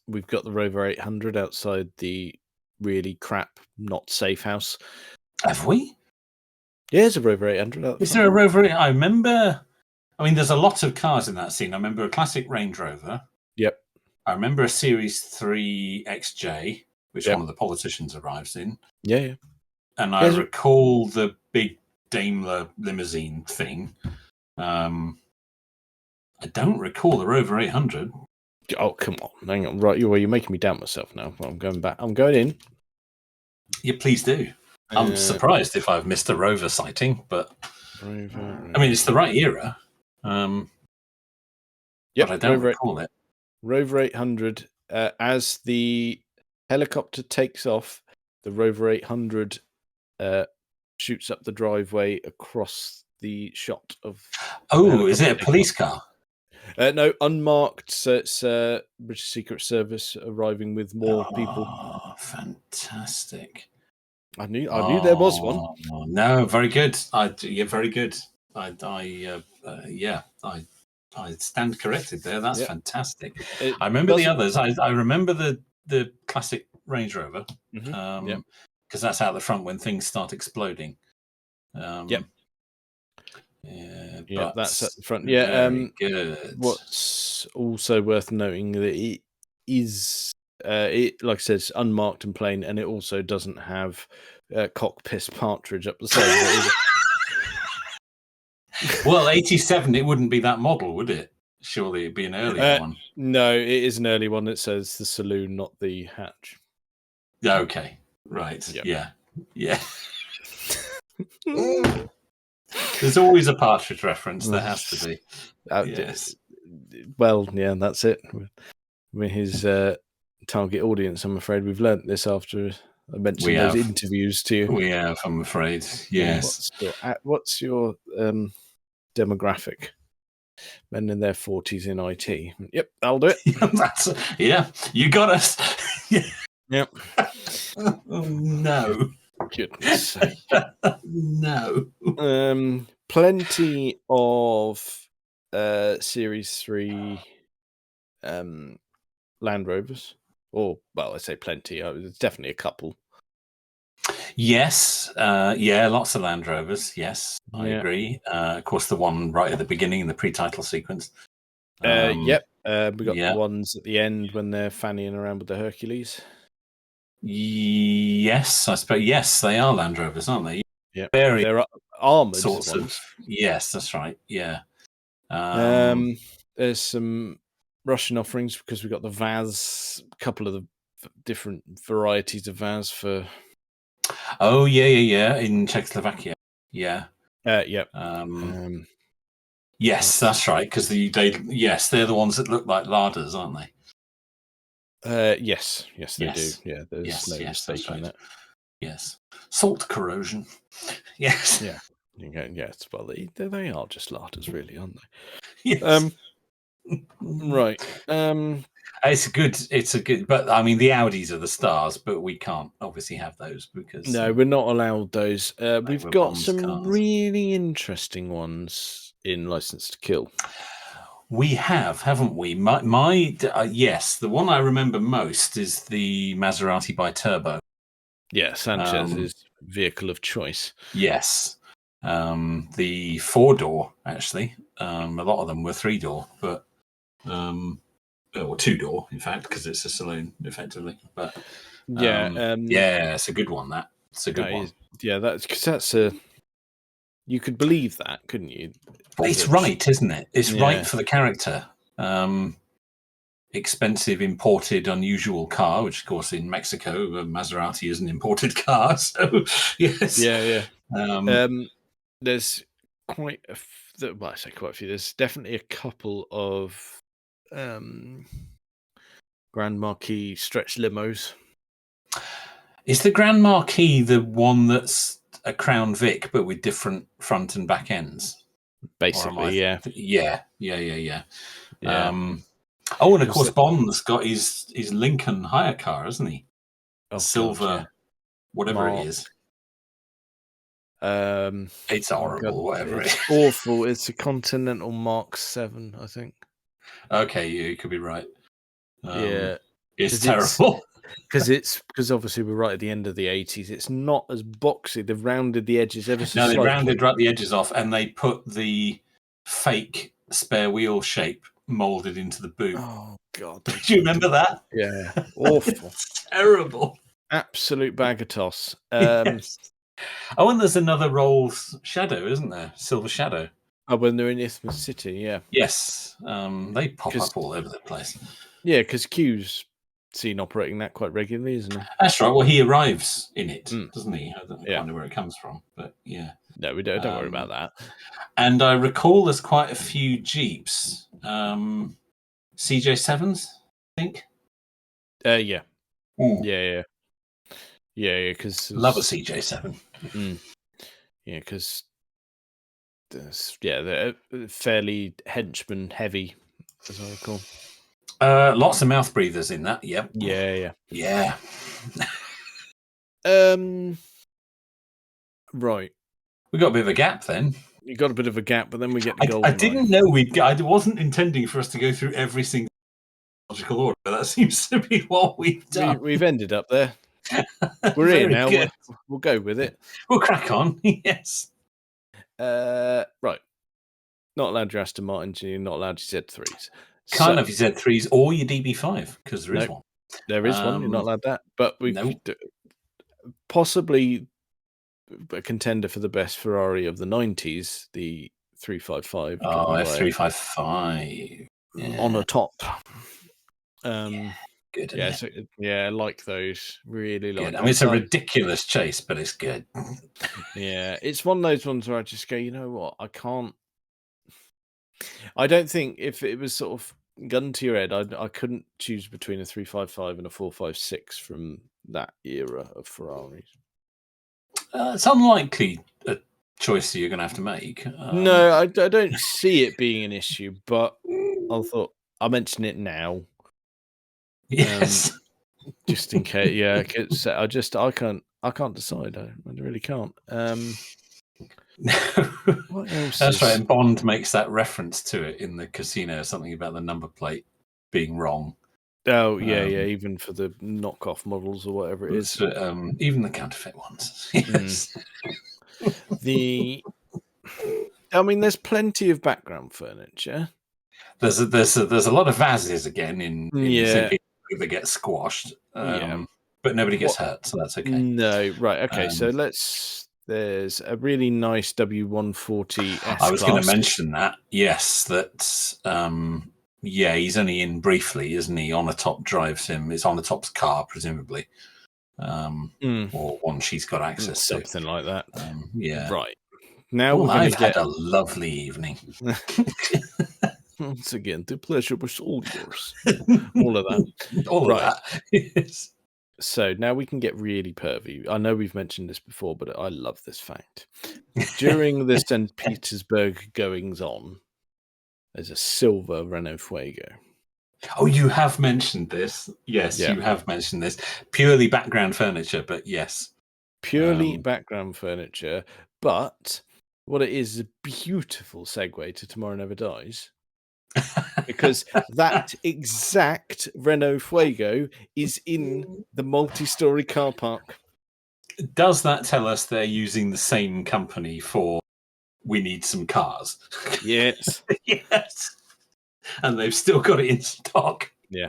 We've got the Rover 800 outside the really crap, not safe house. Have we? Yeah, there's a Rover 800. Is there a Rover? I remember. I mean, there's a lot of cars in that scene. I remember a classic Range Rover. Yep. I remember a Series 3 XJ, which one of the politicians arrives in. Yeah. And I recall the big Daimler limousine thing. I don't recall the Rover 800. Oh, come on. Hang on. Right, you're making me doubt myself now. I'm going back. I'm going in. Yeah, please do. I'm surprised if I've missed a Rover sighting, but Rover, I mean, it's the right era. But I don't recall it. Rover 800, as the helicopter takes off, the Rover 800 shoots up the driveway across the shot of... Oh, is it a police car? No, unmarked. So it's British Secret Service arriving with more people. Oh, fantastic! I knew there was one. No, very good. Very good. I stand corrected there. That's fantastic. I remember the others. I remember the classic Range Rover because that's out the front when things start exploding. Yeah, that's at the front. Good. What's also worth noting that it is, like I said, it's unmarked and plain, and it also doesn't have cock piss partridge up the side. Well, 87, it wouldn't be that model, would it? Surely it'd be an early one. No, it is an early one. It says the saloon, not the hatch. Okay, right. Yep. Yeah. There's always a partridge reference. There has to be. Yes. Well, yeah, that's it. With his target audience, I'm afraid we've learnt this after I mentioned those interviews to you. We have, I'm afraid. Yes. What's your demographic? Men in their 40s in IT. Yep, that'll do it. Yeah, you got us. Yep. Oh, no. Goodness sake. No. Plenty of Series 3 Land Rovers. Or, well, I say plenty. There's definitely a couple. Yes. Yeah, lots of Land Rovers. Yes, I Yeah. agree. Of course, the one right at the beginning in the pre-title sequence. Yep. We got the ones at the end when they're fannying around with the Hercules. Yes, I suppose. Yes, they are Land Rovers, aren't they? Yeah, they're armored sorts ones. Yes, that's right. Yeah. There's some Russian offerings because we got the Vaz, a couple of the different varieties of Vaz for. Oh yeah, in Czechoslovakia. Yeah. Yep. Yes, that's right. Because they're the ones that look like larders, aren't they? Yes, they do. Yeah, there's no mistaking that. Yes, salt corrosion. Yes. Yeah. Yes. Well, they are just larders, really, aren't they? Yes. Right. It's a good, but I mean the Audis are the stars, but we can't obviously have those because we're not allowed those. We've got some really interesting ones in License to Kill. We have, haven't we? Yes, the one I remember most is the Maserati Biturbo. Yeah, Sanchez's vehicle of choice. Yes, the 4-door actually. A lot of them were 3-door, but or 2-door, in fact, because it's a saloon effectively. But it's a good one. It's a good one. That's because that's a. You could believe that, couldn't you? It's right, isn't it? It's right for the character. Expensive, imported, unusual car, which of course in Mexico, Maserati is an imported car. So yes, yeah. There's quite a I say quite a few. There's definitely a couple of Grand Marquis stretch limos. Is the Grand Marquis the one that's a Crown Vic but with different front and back ends? Basically, yeah. Yeah. And of course, Bond's got his Lincoln hire car, hasn't he? Silver, whatever it is. It's horrible, whatever it's awful. It's a Continental Mark 7, I think. Okay, you could be right. Yeah, it's terrible. Because obviously we're right at the end of the 80s. It's not as boxy. They've rounded the edges ever so slightly. No, they rounded right the edges off, and they put the fake spare wheel shape molded into the boot. Oh God! Do you remember that? Yeah, awful, terrible, absolute bag of toss. Yes. Oh, and there's another Rolls Shadow, isn't there? Silver Shadow. Oh, when they're in Isthmus City, yeah. Yes, they pop up all over the place. Yeah, because Q's seen operating that quite regularly, isn't he? That's right. Well, he arrives in it, doesn't he? I don't know where it comes from, but yeah. No, we don't worry about that. And I recall there's quite a few Jeeps, CJ7s, I think. Yeah. Yeah. Because love a CJ7. Yeah, because they're fairly henchman heavy, as I recall. Lots of mouth breathers in that. Yep. Yeah. Right. We got a bit of a gap then. You got a bit of a gap, but then we get the gold. I didn't know I wasn't intending for us to go through every single logical order. That seems to be what we've done. We've ended up there. We're here now. We'll go with it. We'll crack on. Yes. Right. Not allowed your Aston Martins. You're not allowed your Z3s. Can't have your Z3s or your DB5 because there is one. There is one. You're not allowed that. But we possibly a contender for the best Ferrari of the 90s, the 355. Oh, F355. On a top. Good. I like those. Really like. I mean, it's a ridiculous chase, but it's good. Yeah, it's one of those ones where I just go, you know what? I can't. I don't think if it was sort of gun to your head, I couldn't choose between a 355 and a 456 from that era of Ferraris. It's unlikely choice you're going to have to make. No, I don't see it being an issue, but I thought I'll mention it now. Yes. Just in case, yeah. I can't decide. I really can't. What else? That's right. And Bond makes that reference to it in the casino, something about the number plate being wrong. Oh yeah, even for the knockoff models or whatever it is. Even the counterfeit ones. Yes. I mean, there's plenty of background furniture. There's a lot of vases again in that get squashed. But nobody gets hurt, so that's okay. No, right, okay. So there's a really nice W140 S-Class. I was going to mention that. Yes, that. He's only in briefly, isn't he? On a top drives him. It's on the top's car, presumably, or one she's got access to, something like that. Yeah. Right. Now I've had a lovely evening. Once again, the pleasure was all yours. All of that. All of that. Yes. So now we can get really pervy. I know we've mentioned this before, but I love this fact. During the St. Petersburg goings-on, there's a silver Renault Fuego. Oh, you have mentioned this. Yes, you have mentioned this. Purely background furniture, but yes. Purely background furniture, but what it is a beautiful segue to Tomorrow Never Dies. Because that exact Renault Fuego is in the multi-story car park. Does that tell us they're using the same company for We Need Some Cars? Yes. Yes. And they've still got it in stock. Yeah.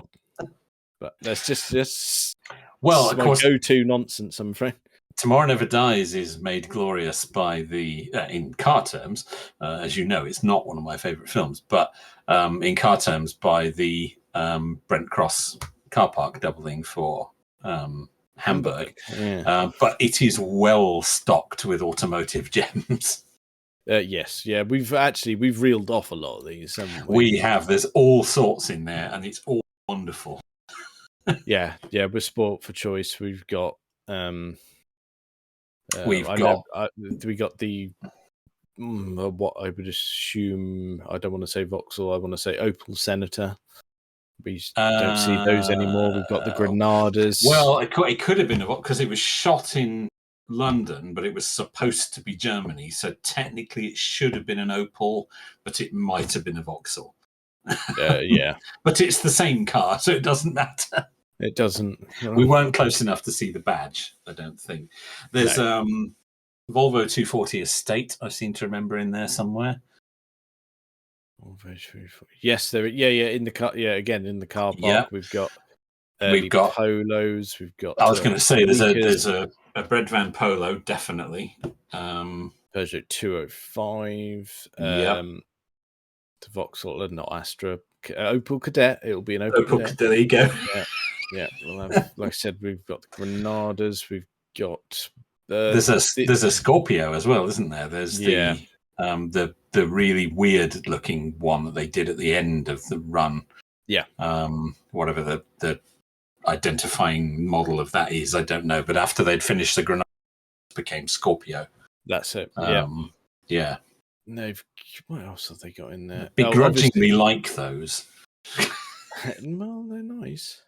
But that's just of course, go-to nonsense, I'm afraid. Tomorrow Never Dies is made glorious by the, in car terms, as you know, it's not one of my favourite films, but in car terms by the Brent Cross car park doubling for Hamburg. Yeah. But it is well stocked with automotive gems. Yes, yeah, we've reeled off a lot of these. We have. There's all sorts in there, and it's all wonderful. yeah, we're sport for choice. We've got we got the what I would assume. I don't want to say Vauxhall. I want to say Opel Senator. We don't see those anymore. We've got the Granadas. Well, it could have been because it was shot in London, but it was supposed to be Germany. So technically, it should have been an Opel, but it might have been a Vauxhall. Yeah, but it's the same car, so it doesn't matter. It doesn't. We weren't close enough to see the badge, I don't think. There's Volvo 240 Estate, I seem to remember in there somewhere. Yes, there. Yeah, in the car. Yeah, again in the car park. Yeah. We've got Polos. We've got. I was going to say there's a Bredvan Polo, definitely. Peugeot 205. The Vauxhall, not Astra. Opel Kadett. It'll be an Opel Kadett. There you go. Yeah. We'll have, like I said, we've got the Granadas. We've got. There's a Scorpio as well, isn't there? There's the really weird looking one that they did at the end of the run. Yeah. Whatever the identifying model of that is, I don't know. But after they'd finished the Granada, it became Scorpio. That's it. Yeah. No, what else have they got in there? Begrudgingly like those. Well, they're nice.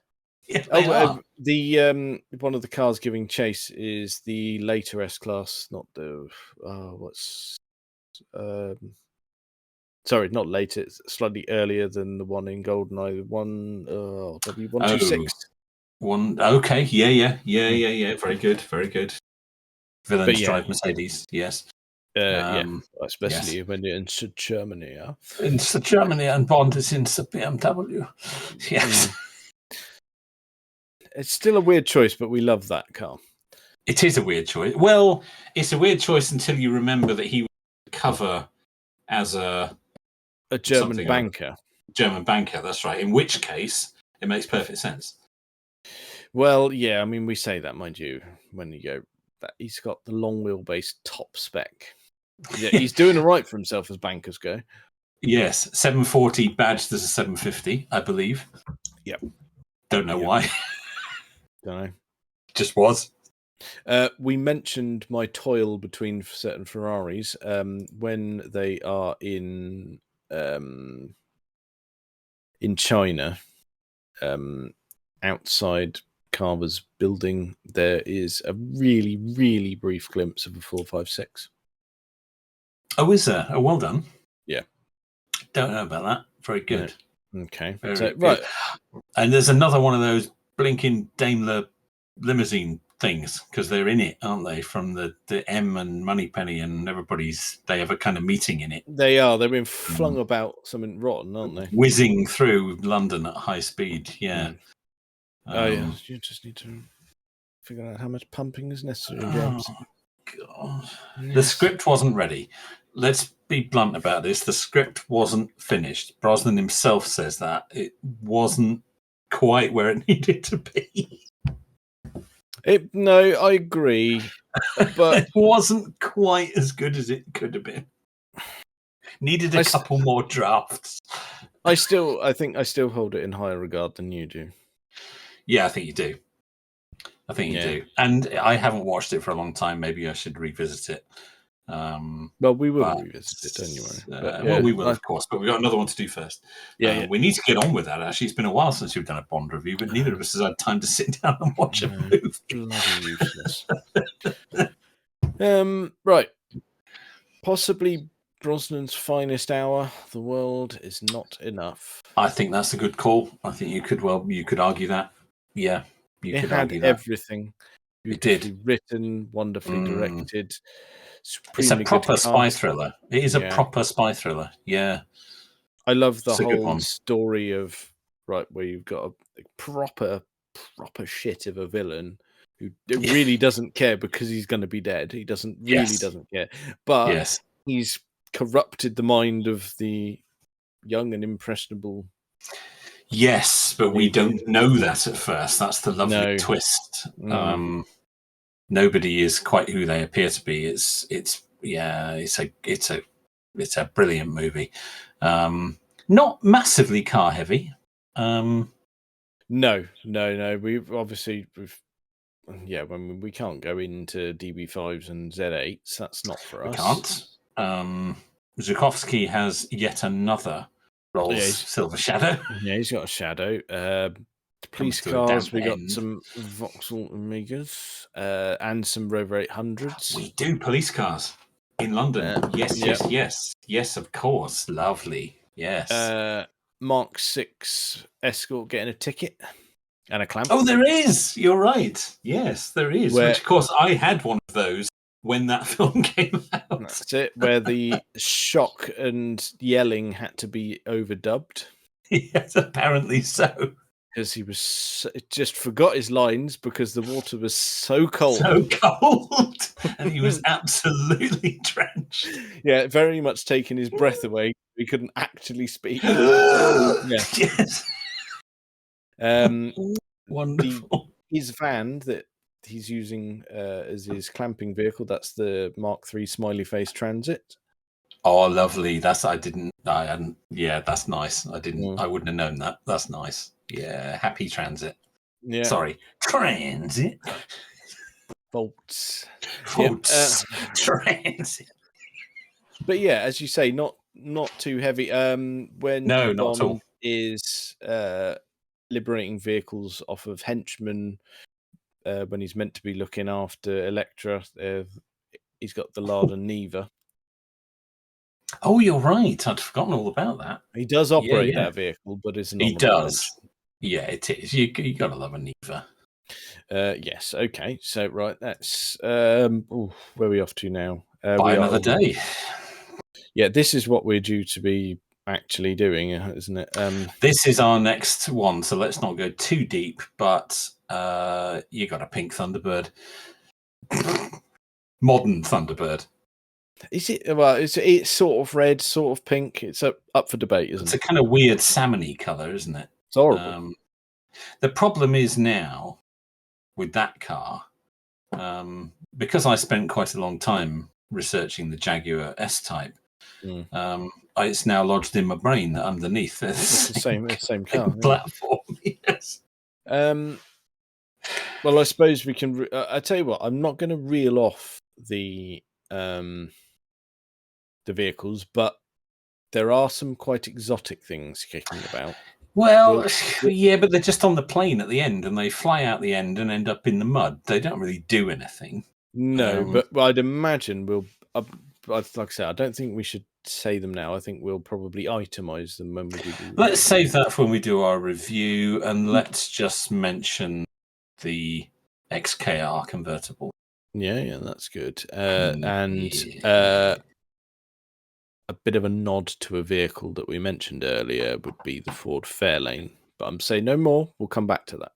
Yeah, they are. The one of the cars giving chase is the later S-Class, not the sorry, not later. It's slightly earlier than the one in GoldenEye. W126. Okay, yeah. Very good. Villains drive Mercedes. Yes. Especially when you're in Germany. Yeah. In Germany, and Bond is in BMW. Yes. It's still a weird choice, but we love that car. It is a weird choice. Well, it's a weird choice until you remember that he would cover as a German banker. German banker, that's right. In which case, it makes perfect sense. Well, yeah, I mean, we say that, mind you, when you go, that he's got the long wheelbase top spec. Yeah, he's doing all right for himself as bankers go. Yes, 740 badged as a 750, I believe. Yep. Don't know why. Don't know. Just was. We mentioned my toil between certain Ferraris when they are in China. Outside Carver's building, there is a really, really brief glimpse of a 456. Oh, is there? Oh, well done. Yeah. Don't know about that. Very good. No. Okay. Very so, good. right. And there's another one of those blinking Daimler limousine things, because they're in it, aren't they? From the M and Moneypenny and they have a kind of meeting in it. They are. They're being flung about something rotten, aren't they? Whizzing through London at high speed. Yeah. Yeah. You just need to figure out how much pumping is necessary, James. Oh, God. Yes. The script wasn't ready. Let's be blunt about this. The script wasn't finished. Brosnan himself says that. It wasn't quite where it needed to be. No, I agree. But it wasn't quite as good as it could have been. Needed a couple more drafts. I think I still hold it in higher regard than you do. Yeah, I think you do. I think you do. And I haven't watched it for a long time. Maybe I should revisit it. Well, we will revisit it anyway. Well, we will, of course. But we've got another one to do first. Yeah, we need to get on with that. Actually, it's been a while since we've done a Bond review, but neither of us has had time to sit down and watch a movie. Bloody useless. Right. Possibly Brosnan's finest hour. The world is not enough. I think that's a good call. I think you could argue that. Yeah, you could argue that. Everything. It did. Written, wonderfully directed. It's a proper spy thriller. It is a proper spy thriller. Yeah. I love the whole story of where you've got a proper shit of a villain who really doesn't care because he's going to be dead. He doesn't care. But he's corrupted the mind of the young and impressionable. Yes, but we don't know that at first. That's the lovely twist. Nobody is quite who they appear to be. It's a brilliant movie. Not massively car heavy. No. We can't go into DB5s and Z8s. That's not for us. We can't. Zhukovsky has yet another Rolls Silver Shadow. Yeah, he's got a Shadow. Police cars, we got some Vauxhall Omegas and some Rover 800s. We do police cars in London. Yes, of course. Lovely. Yes. Mark 6 Escort getting a ticket and a clamp. Oh, there is. You're right. Yes, there is. Which, of course, I had one of those when that film came out. That's it, where the shock and yelling had to be overdubbed. Yes, apparently so. Because he just forgot his lines because the water was so cold. And he was absolutely drenched. Yeah, very much taking his breath away. He couldn't actually speak. Yes. Wonderful. His van that he's using as his clamping vehicle, that's the Mark III Smiley Face Transit. Oh, lovely. That's nice. I wouldn't have known that. That's nice. Yeah, happy transit. Yeah. Sorry, transit. Volts. Transit. But yeah, as you say, not too heavy. When not at all. Is liberating vehicles off of henchmen when he's meant to be looking after Electra. He's got the Lada Neva. Oh, you're right. I'd forgotten all about that. He does operate that vehicle, but it's not. He does. Yeah, it is. You gotta love a Neva. Yes. Okay. So right, that's where are we off to now? By another day. Yeah, this is what we're due to be actually doing, isn't it? This is our next one, so let's not go too deep. But you got a pink Thunderbird, modern Thunderbird. Is it? Well, it's sort of red, sort of pink. It's up for debate, isn't it? It's a kind of weird salmony colour, isn't it? It's horrible. The problem is now with that car, because I spent quite a long time researching the Jaguar S-Type. It's now lodged in my brain that underneath it's the same car, platform. Yes. Well, I suppose we can. I tell you what, I'm not going to reel off the vehicles, but there are some quite exotic things kicking about. Well, yeah, but they're just on the plane at the end, and they fly out the end and end up in the mud. They don't really do anything. No, but I'd imagine we'll. Like I said, I don't think we should say them now. I think we'll probably itemize them when we do the review. Let's save that for when we do our review, and let's just mention the XKR convertible. Yeah, that's good. And a bit of a nod to a vehicle that we mentioned earlier would be the Ford Fairlane. But I'm saying no more. We'll come back to that.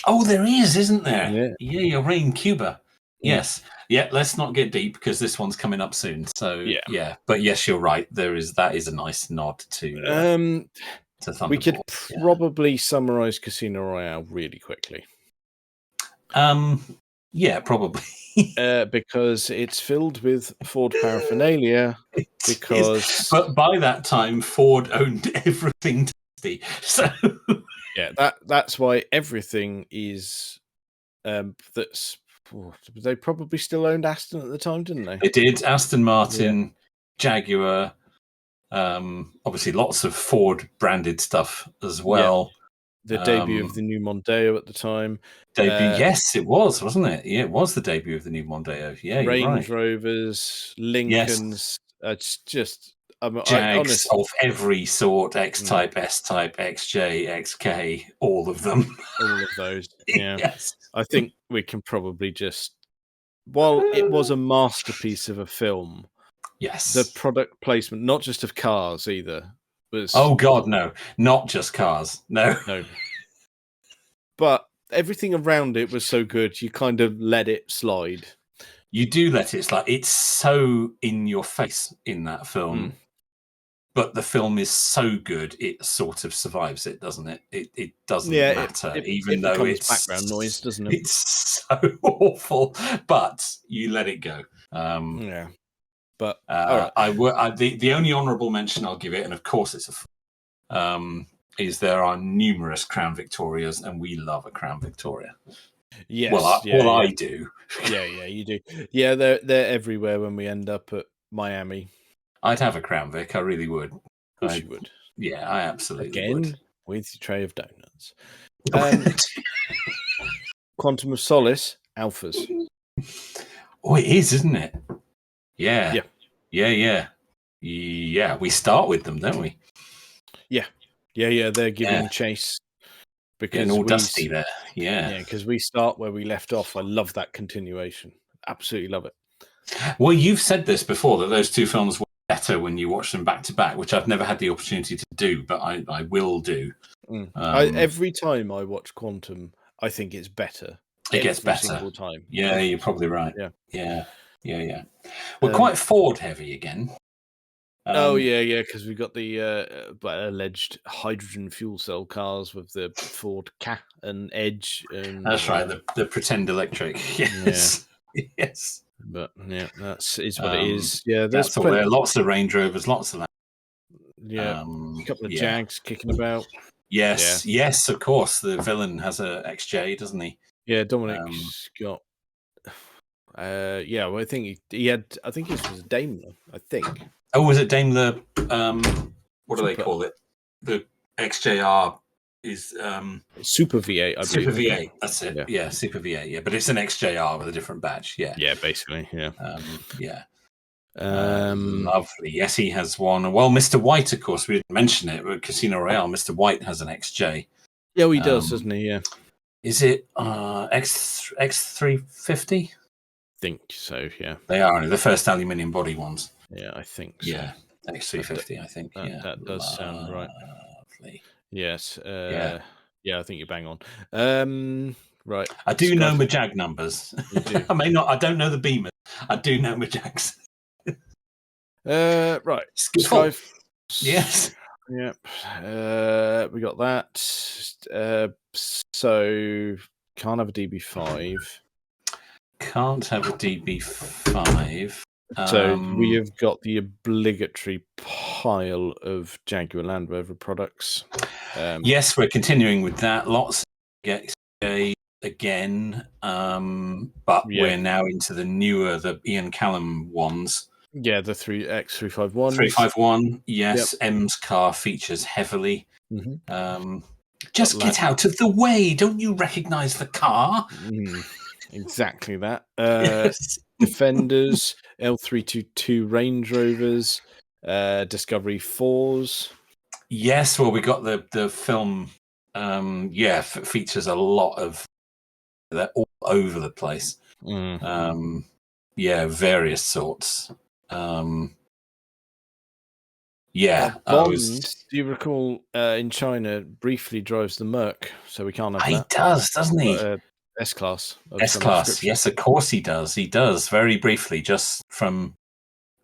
Oh, there is, isn't there? Yeah, your Rain Cuba. Yes. Yeah, let's not get deep because this one's coming up soon. So yeah. But yes, you're right. That is a nice nod to Thunderbolt. We could probably summarize Casino Royale really quickly. Yeah, probably. Because it's filled with Ford paraphernalia. But by that time, Ford owned everything tasty. So yeah, that's why everything is that's. They probably still owned Aston at the time, didn't they? They did. Aston Martin, Jaguar, obviously lots of Ford branded stuff as well. The debut of the new Mondeo at the time. Yes, it was, wasn't it? Yeah, it was the debut of the new Mondeo. Yeah, Range Rovers, Lincolns. It's just Jags of every sort: X-Type, S-Type, XJ, XK, all of them. All of those. Yeah. Yes. I think we can probably just. While it was a masterpiece of a film, yes, the product placement, not just of cars either, was. Oh God, no! Not just cars. No. But everything around it was so good, you kind of let it slide. You do let it slide. It's so in your face in that film. But the film is so good, it sort of survives it, doesn't it? It doesn't matter, even though it's background noise, doesn't it? It's so awful, but you let it go. But the only honourable mention I'll give it, and of course it's is there are numerous Crown Victorias, and we love a Crown Victoria. Yes, I do. Yeah, you do. Yeah, they're everywhere when we end up at Miami. I'd have a Crown Vic. I really would. Of course you would. Yeah, I absolutely would. With your tray of donuts. Quantum of Solace, Alphas. Oh, it is, isn't it? Yeah. We start with them, don't we? Yeah. They're giving chase. Because all dusty there. Yeah, because we start where we left off. I love that continuation. Absolutely love it. Well, you've said this before, that those two films were better when you watch them back to back, which I've never had the opportunity to do, but I will do. Every time I watch Quantum, I think it's better. It gets better. Single time. Yeah, you're probably right. Yeah. We're quite Ford heavy again. Because we've got the alleged hydrogen fuel cell cars with the Ford Ka and Edge. And, that's right, the pretend electric. Yes. Yeah. Yes. But yeah, that's what it is. Yeah, there's lots of Range Rovers, lots of that. Yeah, a couple of Jags kicking about. Yes, of course. The villain has a XJ, doesn't he? Yeah, Dominic's got. Well, I think he had. I think it was a Daimler. I think. Oh, was it Daimler? What do they call it? The XJR is Super V8. I believe. Super V8. That's it. Yeah, Super V8. Yeah, but it's an XJR with a different badge. Yeah. Yeah, basically. Yeah. Lovely. Yes, he has one. Well, Mr. White, of course, we didn't mention it. But Casino Royale, Mr. White has an XJ. Yeah, he does, doesn't he? Yeah. Is it X350? I think so. Yeah. They are the first aluminium body ones. Yeah, I think so. Yeah, X350. I think. That does sound right. Lovely. Yes. I think you're bang on. Right. I do know my Jag numbers. You do. I may not. I don't know the Beamers. I do know my Jags. Right. Sky. Yes. Yep. We got that. So can't have a DB5. Can't have a DB5. So we have got the obligatory pile of Jaguar Land Rover products. Yes, we're continuing with that. Lots of again, but we're now into the newer, the Ian Callum ones. Yeah, the X351. 351, yes. M's car features heavily. Mm-hmm. Just get out of the way! Don't you recognise the car? Exactly that. Yes. Defenders, L322 Range Rovers, Discovery 4s. Yes, well, we got the film. Features a lot of. They're all over the place. Various sorts. Bond, do you recall in China briefly drives the Merc, so we can't have that. He does, doesn't he? S-Class. S-Class, yes, of course he does. He does, very briefly, just from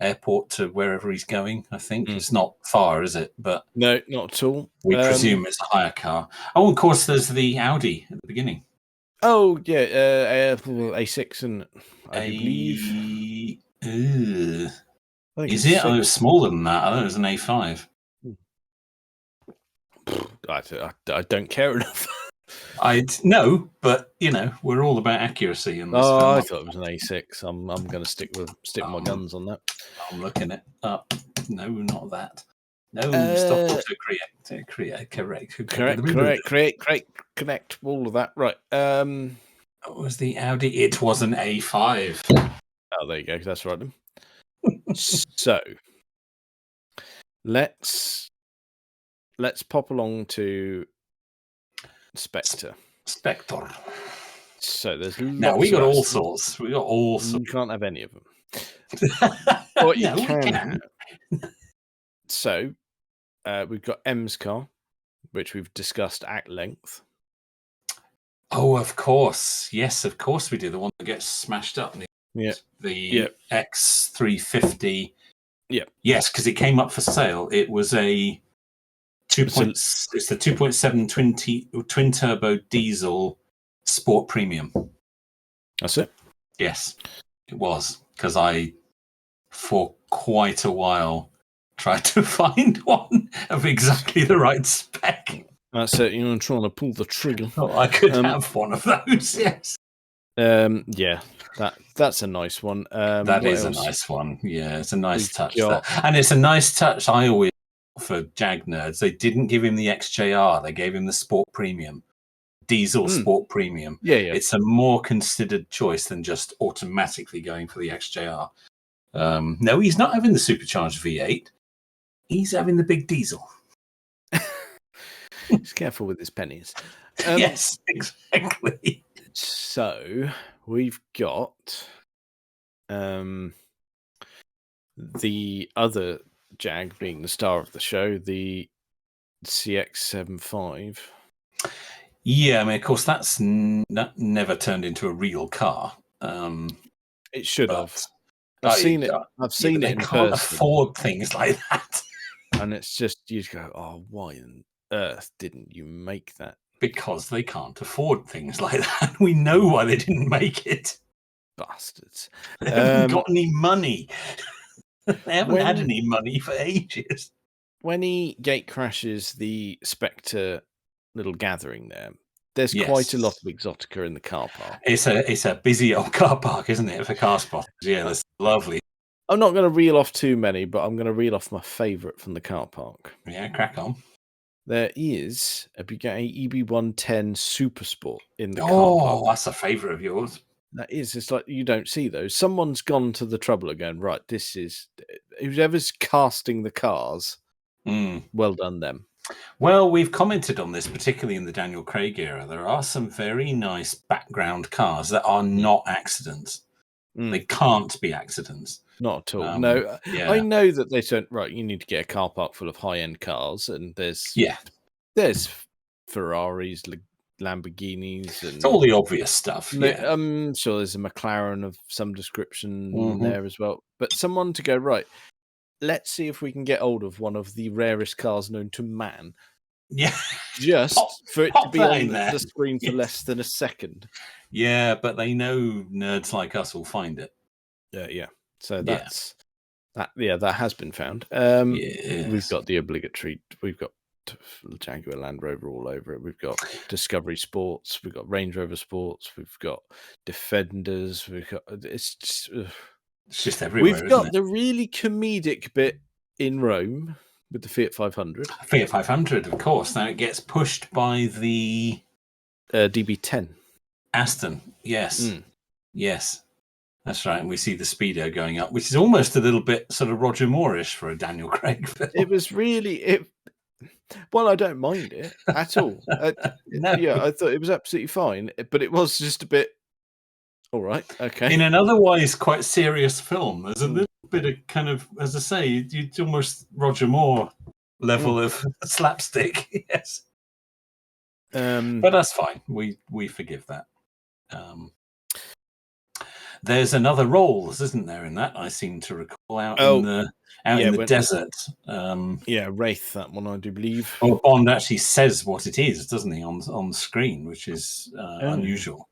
airport to wherever he's going, I think. It's not far, is it? But no, not at all. We presume it's a hire car. Oh, of course, there's the Audi at the beginning. Oh, yeah, A6, and I believe. Is it? Oh, it was smaller than that. I thought it was an A5. I don't care enough. No, but we're all about accuracy in this film. I thought it was an A6. I'm going to stick with my guns on that. I'm looking it up. No, not that. No, stop Correct. All of that. Right. What was the Audi? It was an A5. Oh, there you go. That's right then. So let's pop along to Spectre. So there's now we got all sorts. We got all sorts. You can't have any of them. What you can have. So we've got M's car, which we've discussed at length. Oh, of course. Yes, of course we do. The one that gets smashed up. The X350. Yeah. Yes, because it came up for sale. It was a it's the 2.7 twin turbo diesel sport premium. That's it. Yes, it was, because I, for quite a while, tried to find one of exactly the right spec. That's it. You're trying to pull the trigger. Oh, I could have one of those. Yes. Yeah, that's a nice one. That is a nice one. Yeah, it's a nice touch. And it's a nice touch. I always, for Jag nerds, they didn't give him the XJR. They gave him the Sport Premium, diesel Sport Premium. Yeah. It's a more considered choice than just automatically going for the XJR. No, he's not having the supercharged V8. He's having the big diesel. He's careful with his pennies. Yes, exactly. So we've got the other Jag being the star of the show, the CX-75. Yeah, I mean, of course, that's never turned into a real car. It should have. I've seen it. I've seen it in person. They can't afford things like that. And it's just, you go, oh, why on earth didn't you make that? Because they can't afford things like that. We know why they didn't make it. Bastards. They haven't got any money. They haven't had any money for ages. When he gate crashes the Spectre little gathering there's quite a lot of exotica in the car park. It's a busy old car park, isn't it, for car spotters? Yeah, that's lovely. I'm not going to reel off too many, but I'm going to reel off my favourite from the car park. Yeah, crack on. There is a Bugatti EB110 Super Sport in the car park. Oh, that's a favourite of yours. That is. It's like you don't see those. Someone's gone to the trouble of going, right, this is... Whoever's casting the cars, well done them. Well, we've commented on this, particularly in the Daniel Craig era. There are some very nice background cars that are not accidents. They can't be accidents. Not at all. No, yeah. I know that they said, right, you need to get a car park full of high-end cars, and there's Ferraris, Lamborghinis, and it's all the obvious stuff. I'm sure there's a McLaren of some description there as well. But someone to go, right, let's see if we can get hold of one of the rarest cars known to man. Yeah. Just for it to be on the screen for less than a second. Yeah, but they know nerds like us will find it. Yeah. So that's that. Yeah, that has been found. We've got the obligatory. We've got Jaguar Land Rover all over it. We've got Discovery Sports, we've got Range Rover Sports, we've got Defenders, it's just everywhere. We've got the really comedic bit in Rome with the Fiat 500. Fiat 500, of course. Now it gets pushed by the DB10. Aston, yes. Yes. That's right. And we see the speedo going up, which is almost a little bit sort of Roger Moore-ish for a Daniel Craig film. It was really well, I don't mind it at all. No. Yeah, I thought it was absolutely fine, but it was just a bit all right, okay. In an otherwise quite serious film, there's a little bit of kind of, as I say, it's almost Roger Moore level of slapstick. Yes. But that's fine. We forgive that. There's another Rolls, isn't there, in that? I seem to recall out in the desert. Wraith, that one, I do believe. Well, Bond actually says what it is, doesn't he, on screen, which is unusual.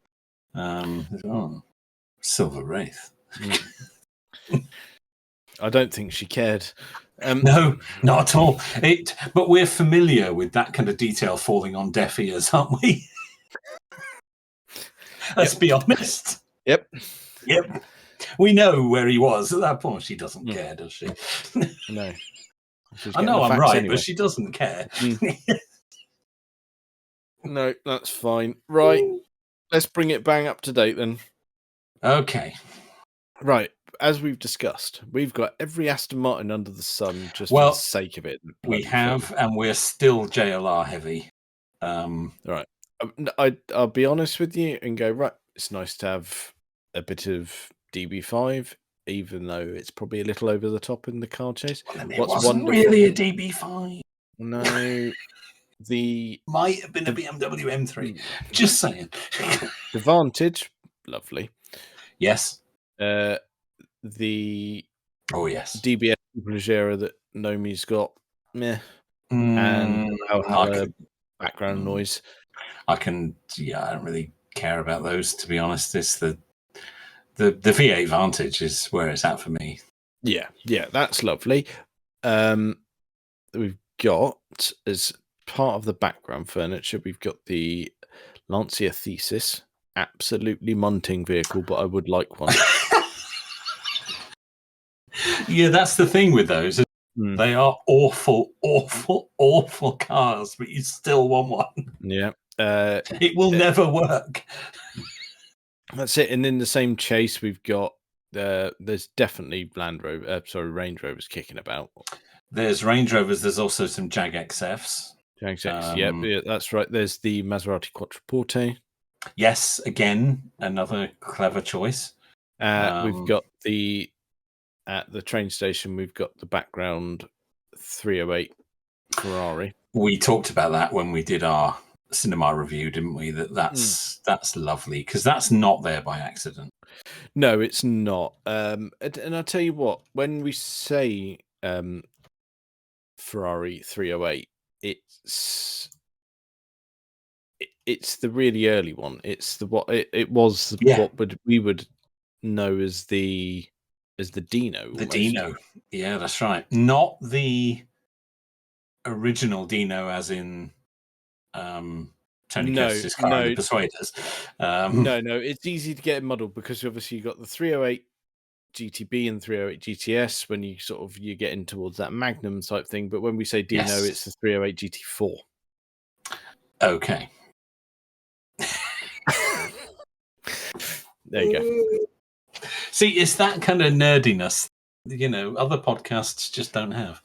Silver Wraith. I don't think she cared. No, not at all. But we're familiar with that kind of detail falling on deaf ears, aren't we? Let's be honest. Yep. We know where he was at that point. She doesn't care, does she? No. I know I'm right, anyway. But she doesn't care. No, that's fine. Right. Let's bring it bang up to date then. Okay. Right. As we've discussed, we've got every Aston Martin under the sun just for the sake of it. We have, and we're still JLR heavy. Right. I'll be honest with you and go, right, it's nice to have a bit of DB5, even though it's probably a little over the top in the car chase. Well, it wasn't really a DB5. No. Might have been a BMW M3. Just saying. The Vantage, lovely. Yes. The DBS Superleggera that Nomi's got, meh. And background noise. I don't really care about those, to be honest. It's the V8 Vantage is where it's at for me. Yeah, that's lovely. We've got, as part of the background furniture, we've got the Lancia Thesis. Absolutely munting vehicle, but I would like one. Yeah, that's the thing with those. They are awful, awful, awful cars, but you still want one. Yeah. It will never work. That's it. And in the same chase, we've got there's definitely Range Rovers kicking about. There's Range Rovers. There's also some Jag XFs. Jag XFs, yeah, that's right. There's the Maserati Quattroporte. Yes, again, another clever choice. We've got at the train station, we've got the background 308 Ferrari. We talked about that when we did our cinema review, didn't we? That's lovely, because that's not there by accident. No, it's not. And I'll tell you what, when we say Ferrari 308, it's the really early one. It's what we would know as the Dino. The Dino. Yeah, that's right. Not the original Dino, as in Tony Curtis's car in the Persuaders. No, it's easy to get muddled because obviously you got the 308 GTB and 308 GTS when you get in towards that Magnum type thing. But when we say Dino, it's the 308 GT4. Okay. There you go. See, it's that kind of nerdiness, other podcasts just don't have.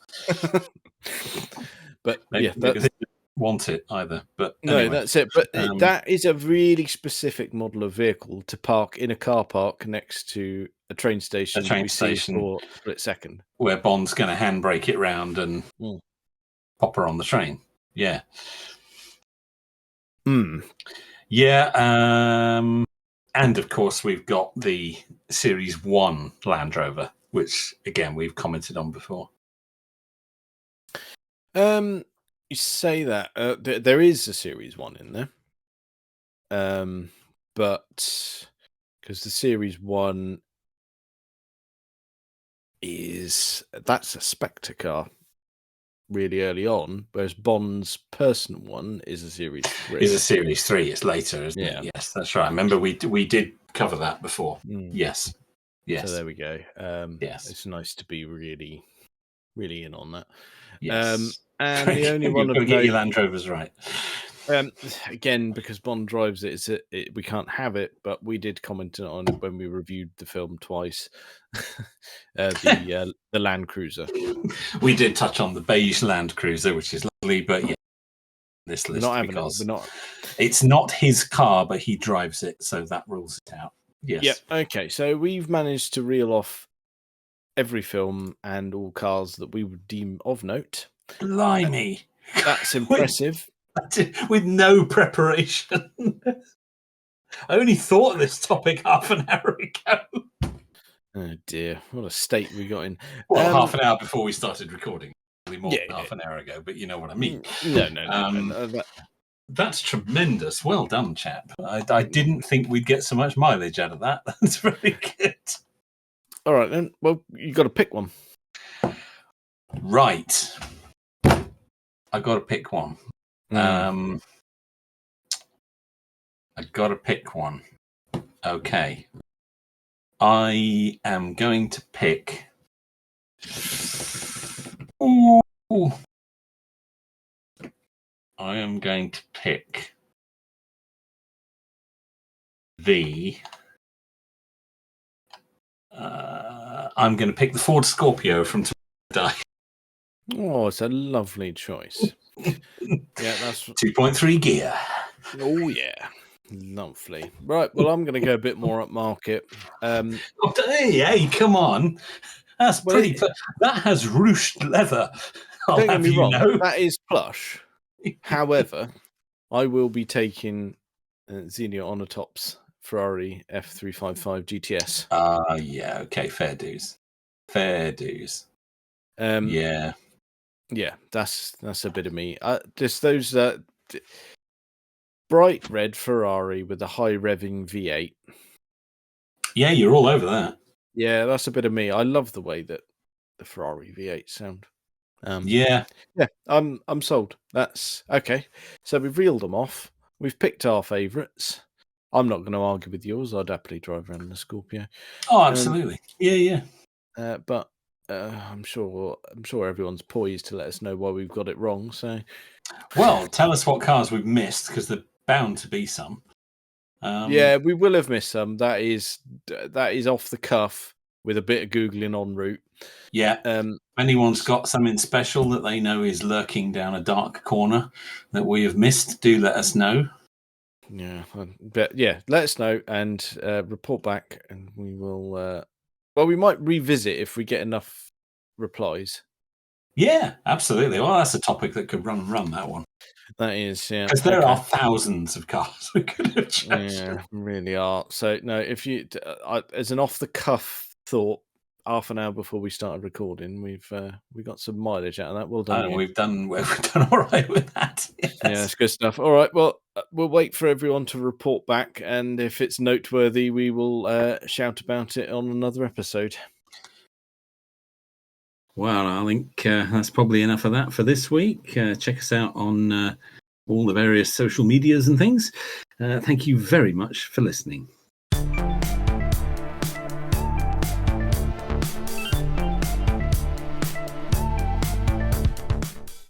But maybe they don't want it either. But no, anyway, that's it. But that is a really specific model of vehicle to park in a car park next to a train station. See for a split second, where Bond's going to handbrake it round and pop her on the train. Yeah. Yeah. And of course, we've got the Series 1 Land Rover, which again we've commented on before. You say that there is a Series 1 in there, but because the Series 1 that's a Spectre car really early on, whereas Bond's personal one is a Series 3. Is a Series 3. It's later, isn't it? Yes, that's right. I remember we did cover that before. Yes. So there we go. Yes. It's nice to be really, really in on that. Yes. And the only one You've got to get your Land Rovers right. Again, because Bond drives it, we can't have it, but we did comment on it when we reviewed the film twice. The Land Cruiser. We did touch on the beige Land Cruiser, which is lovely, but yeah, this list because it's not his car, but he drives it, so that rules it out. Yes. Yeah. Okay. So we've managed to reel off every film and all cars that we would deem of note. Blimey, that's impressive. With no preparation. I only thought of this topic half an hour ago. Oh dear, what a state we got in. Well, half an hour before we started recording. More than half an hour ago, but you know what I mean. No. That's tremendous. Well done, chap. I didn't think we'd get so much mileage out of that. That's very good. All right, then. Well, you got to pick one. Right. I got to pick one. I got to pick one. Okay. I am going to pick. Ooh. I am going to pick the. I'm going to pick the Ford Scorpio from Tomorrow Die. Oh, it's a lovely choice. Yeah, that's 2.3 gear. Oh yeah, lovely. Right, well, I'm going to go a bit more upmarket. Hey, come on, that's pretty. That has ruched leather. Don't get me wrong. That is plush. However, I will be taking Xenia Onatop's Ferrari F355 GTS. Yeah, okay, fair dues. Yeah, that's a bit of me. Just those bright red Ferrari with a high revving V8. Yeah, you're all over that. Yeah, that's a bit of me. I love the way that the Ferrari V8 sound. Yeah, I'm sold. That's okay. So we've reeled them off. We've picked our favourites. I'm not going to argue with yours. I'd happily drive around in a Scorpio. Oh, absolutely. Yeah. But I'm sure everyone's poised to let us know why we've got it wrong. So, well, tell us what cars we've missed, because there's bound to be some. Yeah, we will have missed some. That is off the cuff with a bit of googling en route. Yeah. If anyone's got something special that they know is lurking down a dark corner that we have missed, do let us know. Yeah, but yeah, let us know and report back, and we will. Well, we might revisit if we get enough replies. Yeah, absolutely. Well, that's a topic that could run that one. That is, yeah. Because there are thousands of cars we could have chosen. Yeah, really are. So, no, if you, as an off-the-cuff thought, half an hour before we started recording, we got some mileage out of that. Well done. We've done all right with that. Yes. Yeah, it's good stuff. All right, well, we'll wait for everyone to report back, and if it's noteworthy, we will shout about it on another episode. Well, I think that's probably enough of that for this week. Check us out on all the various social medias and things. Thank you very much for listening.